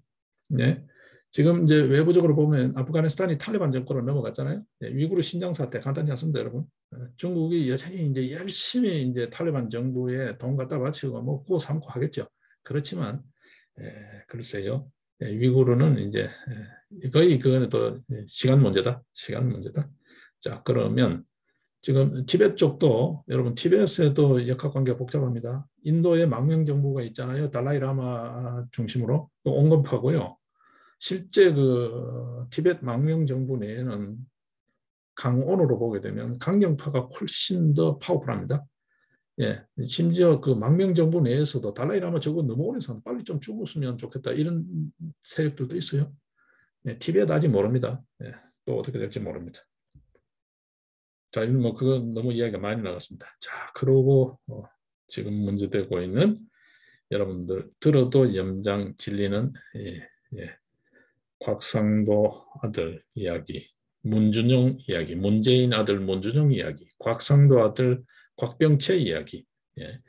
네. 지금 이제 외부적으로 보면 아프가니스탄이 탈리반 정권으로 넘어갔잖아요. 네. 위구르 신장 사태 간단히 않습니다, 여러분. 중국이 여전히 이제 열심히 이제 탈리반 정부에 돈 갖다 바치고 뭐 구워 삼고 하겠죠. 그렇지만 글쎄요. 위구르는 이제 거의 그거는 또 시간 문제다. 시간 문제다. 자, 그러면 지금 티베트 쪽도 여러분 티베트에도 역학관계가 복잡합니다. 인도에 망명정부가 있잖아요. 달라이라마 중심으로 온건파고요. 실제 그 티베트 망명정부 내에는 강온으로 보게 되면 강경파가 훨씬 더 파워풀합니다. 예, 심지어 그 망명정부 내에서도 달라이라마 저거 너무 오래 산 빨리 좀 죽었으면 좋겠다 이런 세력들도 있어요. 예, 티베트 아직 모릅니다. 예, 또 어떻게 될지 모릅니다. 자, 뭐 그건 너무 이야기가 많이 나갔습니다. 자, 그러고 지금 문제되고 있는 여러분들 들어도 염장 질리는 곽상도 아들 이야기, 문준용 이야기, 문재인 아들 문준용 이야기, 곽상도 아들 곽병채 이야기. 예.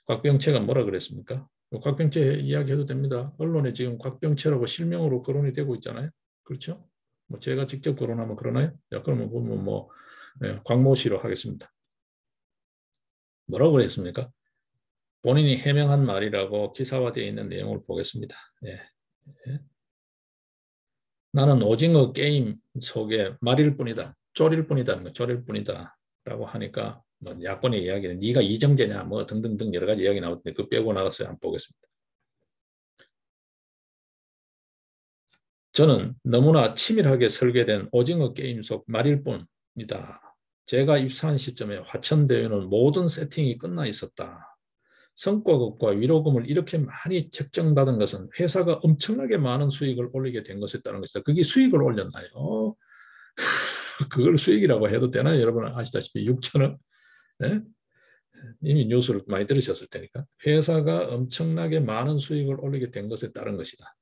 곽병채가 뭐라 그랬습니까? 곽병채 이야기해도 됩니다. 언론에 지금 곽병채라고 실명으로 거론이 되고 있잖아요. 그렇죠? 뭐 제가 직접 거론하면 그러나요? 야, 그러면 뭐 광모 씨로 하겠습니다. 뭐라고 그랬습니까? 본인이 해명한 말이라고 기사화되어 있는 내용을 보겠습니다. 예. 예. 나는 오징어 게임 속에 말일 뿐이다. 쪼릴 뿐이다. 쪼릴 뿐이다. 라고 하니까 뭐 야권의 이야기는 네가 이정재냐 뭐 등등등 여러 가지 이야기 나오는데 그 빼고 나가서 한번 보겠습니다. 저는 너무나 치밀하게 설계된 오징어 게임 속 말일 뿐이다. 제가 입사한 시점에 화천대유는 모든 세팅이 끝나 있었다. 성과급과 위로금을 이렇게 많이 책정받은 것은 회사가 엄청나게 많은 수익을 올리게 된 것에 따른 것이다. 그게 수익을 올렸나요? 그걸 수익이라고 해도 되나요? 여러분 아시다시피 6천원? 네? 이미 뉴스를 많이 들으셨을 테니까. 회사가 엄청나게 많은 수익을 올리게 된 것에 따른 것이다.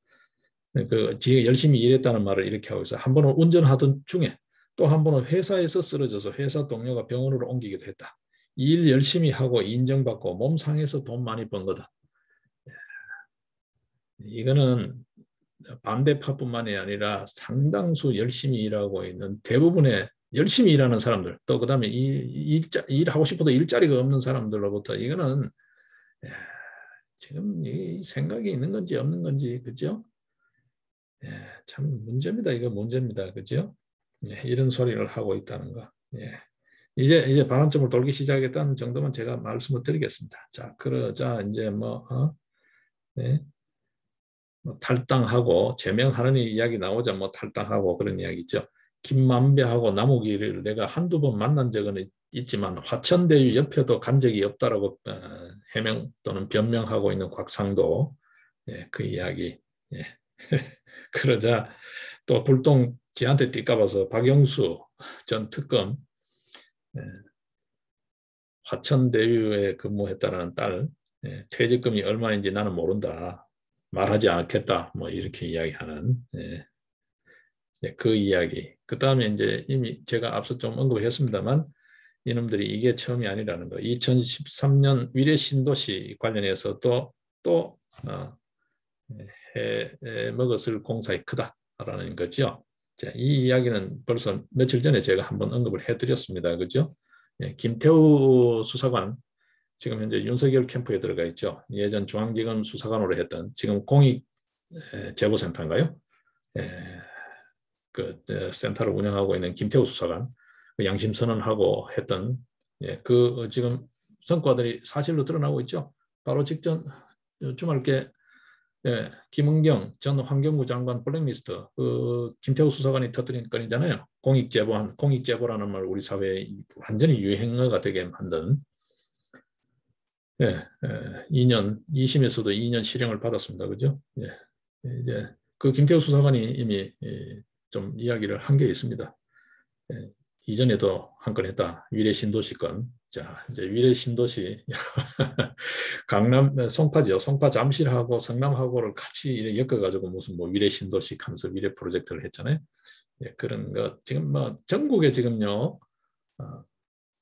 그 지가 열심히 일했다는 말을 이렇게 하고 있어요. 한 번은 운전하던 중에 또 한 번은 회사에서 쓰러져서 회사 동료가 병원으로 옮기기도 했다. 일 열심히 하고 인정받고 몸 상해서 돈 많이 번 거다. 이거는 반대파뿐만이 아니라 상당수 열심히 일하고 있는 대부분의 열심히 일하는 사람들 또 그다음에 일하고 싶어도 일자리가 없는 사람들로부터 이거는 지금 이 생각이 있는 건지 없는 건지 그죠? 참 문제입니다. 이거 문제입니다. 그죠? 이런 소리를 하고 있다는 거. 이제 반환점을 돌기 시작했다는 정도만 제가 말씀을 드리겠습니다. 자, 그러자 이제 뭐 탈당하고 제명하는 이야기 나오자 뭐 탈당하고 그런 이야기 있죠. 김만배하고 남욱이를 내가 한두 번 만난 적은 있지만 화천대유 옆에도 간 적이 없다라고 해명 또는 변명하고 있는 곽상도 그 이야기. 그러자 또 불똥 지한테 띠까봐서 박영수 전 특검 화천대유에 근무했다는 딸 퇴직금이 얼마인지 나는 모른다. 말하지 않겠다. 뭐 이렇게 이야기하는 그 이야기. 그 다음에 이제 이미 제가 앞서 좀 언급을 했습니다만 이놈들이 이게 처음이 아니라는 거. 2013년 위례 신도시 관련해서 또 해 먹었을 공사이 크다라는 거죠. 자, 이 이야기는 벌써 며칠 전에 제가 한번 언급을 해드렸습니다. 그죠? 김태우 수사관 지금 현재 윤석열 캠프에 들어가 있죠. 예전 중앙지검 수사관으로 했던 지금 공익제보센터인가요? 그 센터를 운영하고 있는 김태우 수사관 양심선언하고 했던 그 지금 성과들이 사실로 드러나고 있죠. 바로 직전 주말께 김은경 전 환경부 장관 블랙리스트 그 김태우 수사관이 터뜨린 건이잖아요. 공익제보라는 말 우리 사회에 완전히 유행어가 되게 만든 2년 2심에서도 2년 실형을 받았습니다. 그죠? 이제 그 김태우 수사관이 이미 좀 이야기를 한 게 있습니다. 이전에도 한 건 했다. 위례 신도시 건. 자, 이제 위례 신도시 강남 송파죠. 송파 잠실하고 성남하고를 같이 엮어가지고 무슨 뭐 위례 신도시 하면서 위례 프로젝트를 했잖아요. 그런 거 지금 뭐 전국에 지금요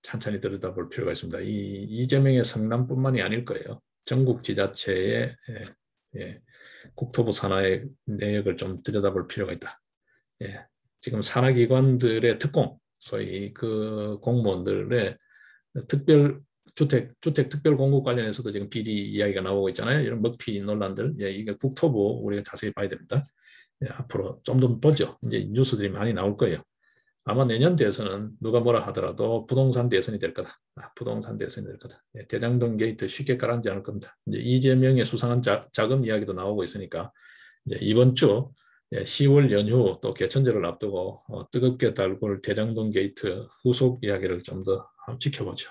찬찬히 들여다볼 필요가 있습니다. 이재명의 성남뿐만이 아닐 거예요. 전국 지자체의 국토부 산하의 내역을 좀 들여다볼 필요가 있다. 지금 산하기관들의 특공, 소위 그 공무원들의 주택 특별 공급 관련해서도 지금 비리 이야기가 나오고 있잖아요. 이런 먹튀 논란들, 이게 국토부 우리가 자세히 봐야 됩니다. 앞으로 좀 더 보죠. 이제 뉴스들이 많이 나올 거예요. 아마 내년 대선은 누가 뭐라 하더라도 부동산 대선이 될 거다. 부동산 대선이 될 거다. 대장동 게이트 쉽게 가라앉지 않을 겁니다. 이제 이재명의 수상한 자금 이야기도 나오고 있으니까 이제 이번 주 10월 연휴 또 개천절을 앞두고 뜨겁게 달굴 대장동 게이트 후속 이야기를 좀 더 지켜보죠.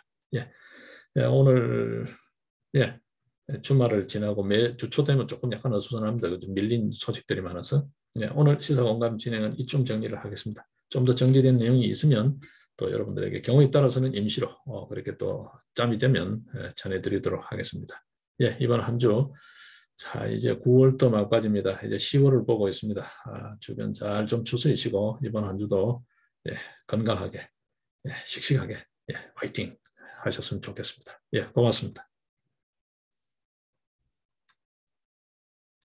오늘 주말을 지나고 매주 초 되면 조금 약간 어수선합니다. 밀린 소식들이 많아서 오늘 시사공감 진행은 이쯤 정리를 하겠습니다. 좀 더 정리된 내용이 있으면 또 여러분들에게 경우에 따라서는 임시로 그렇게 또 짬이 되면 전해드리도록 하겠습니다. 이번 한 주 자 이제 9월도 막바지입니다. 이제 10월을 보고 있습니다. 주변 잘 좀 추스리시고 이번 한 주도 건강하게 씩씩하게 화이팅 하셨으면 좋겠습니다. 고맙습니다.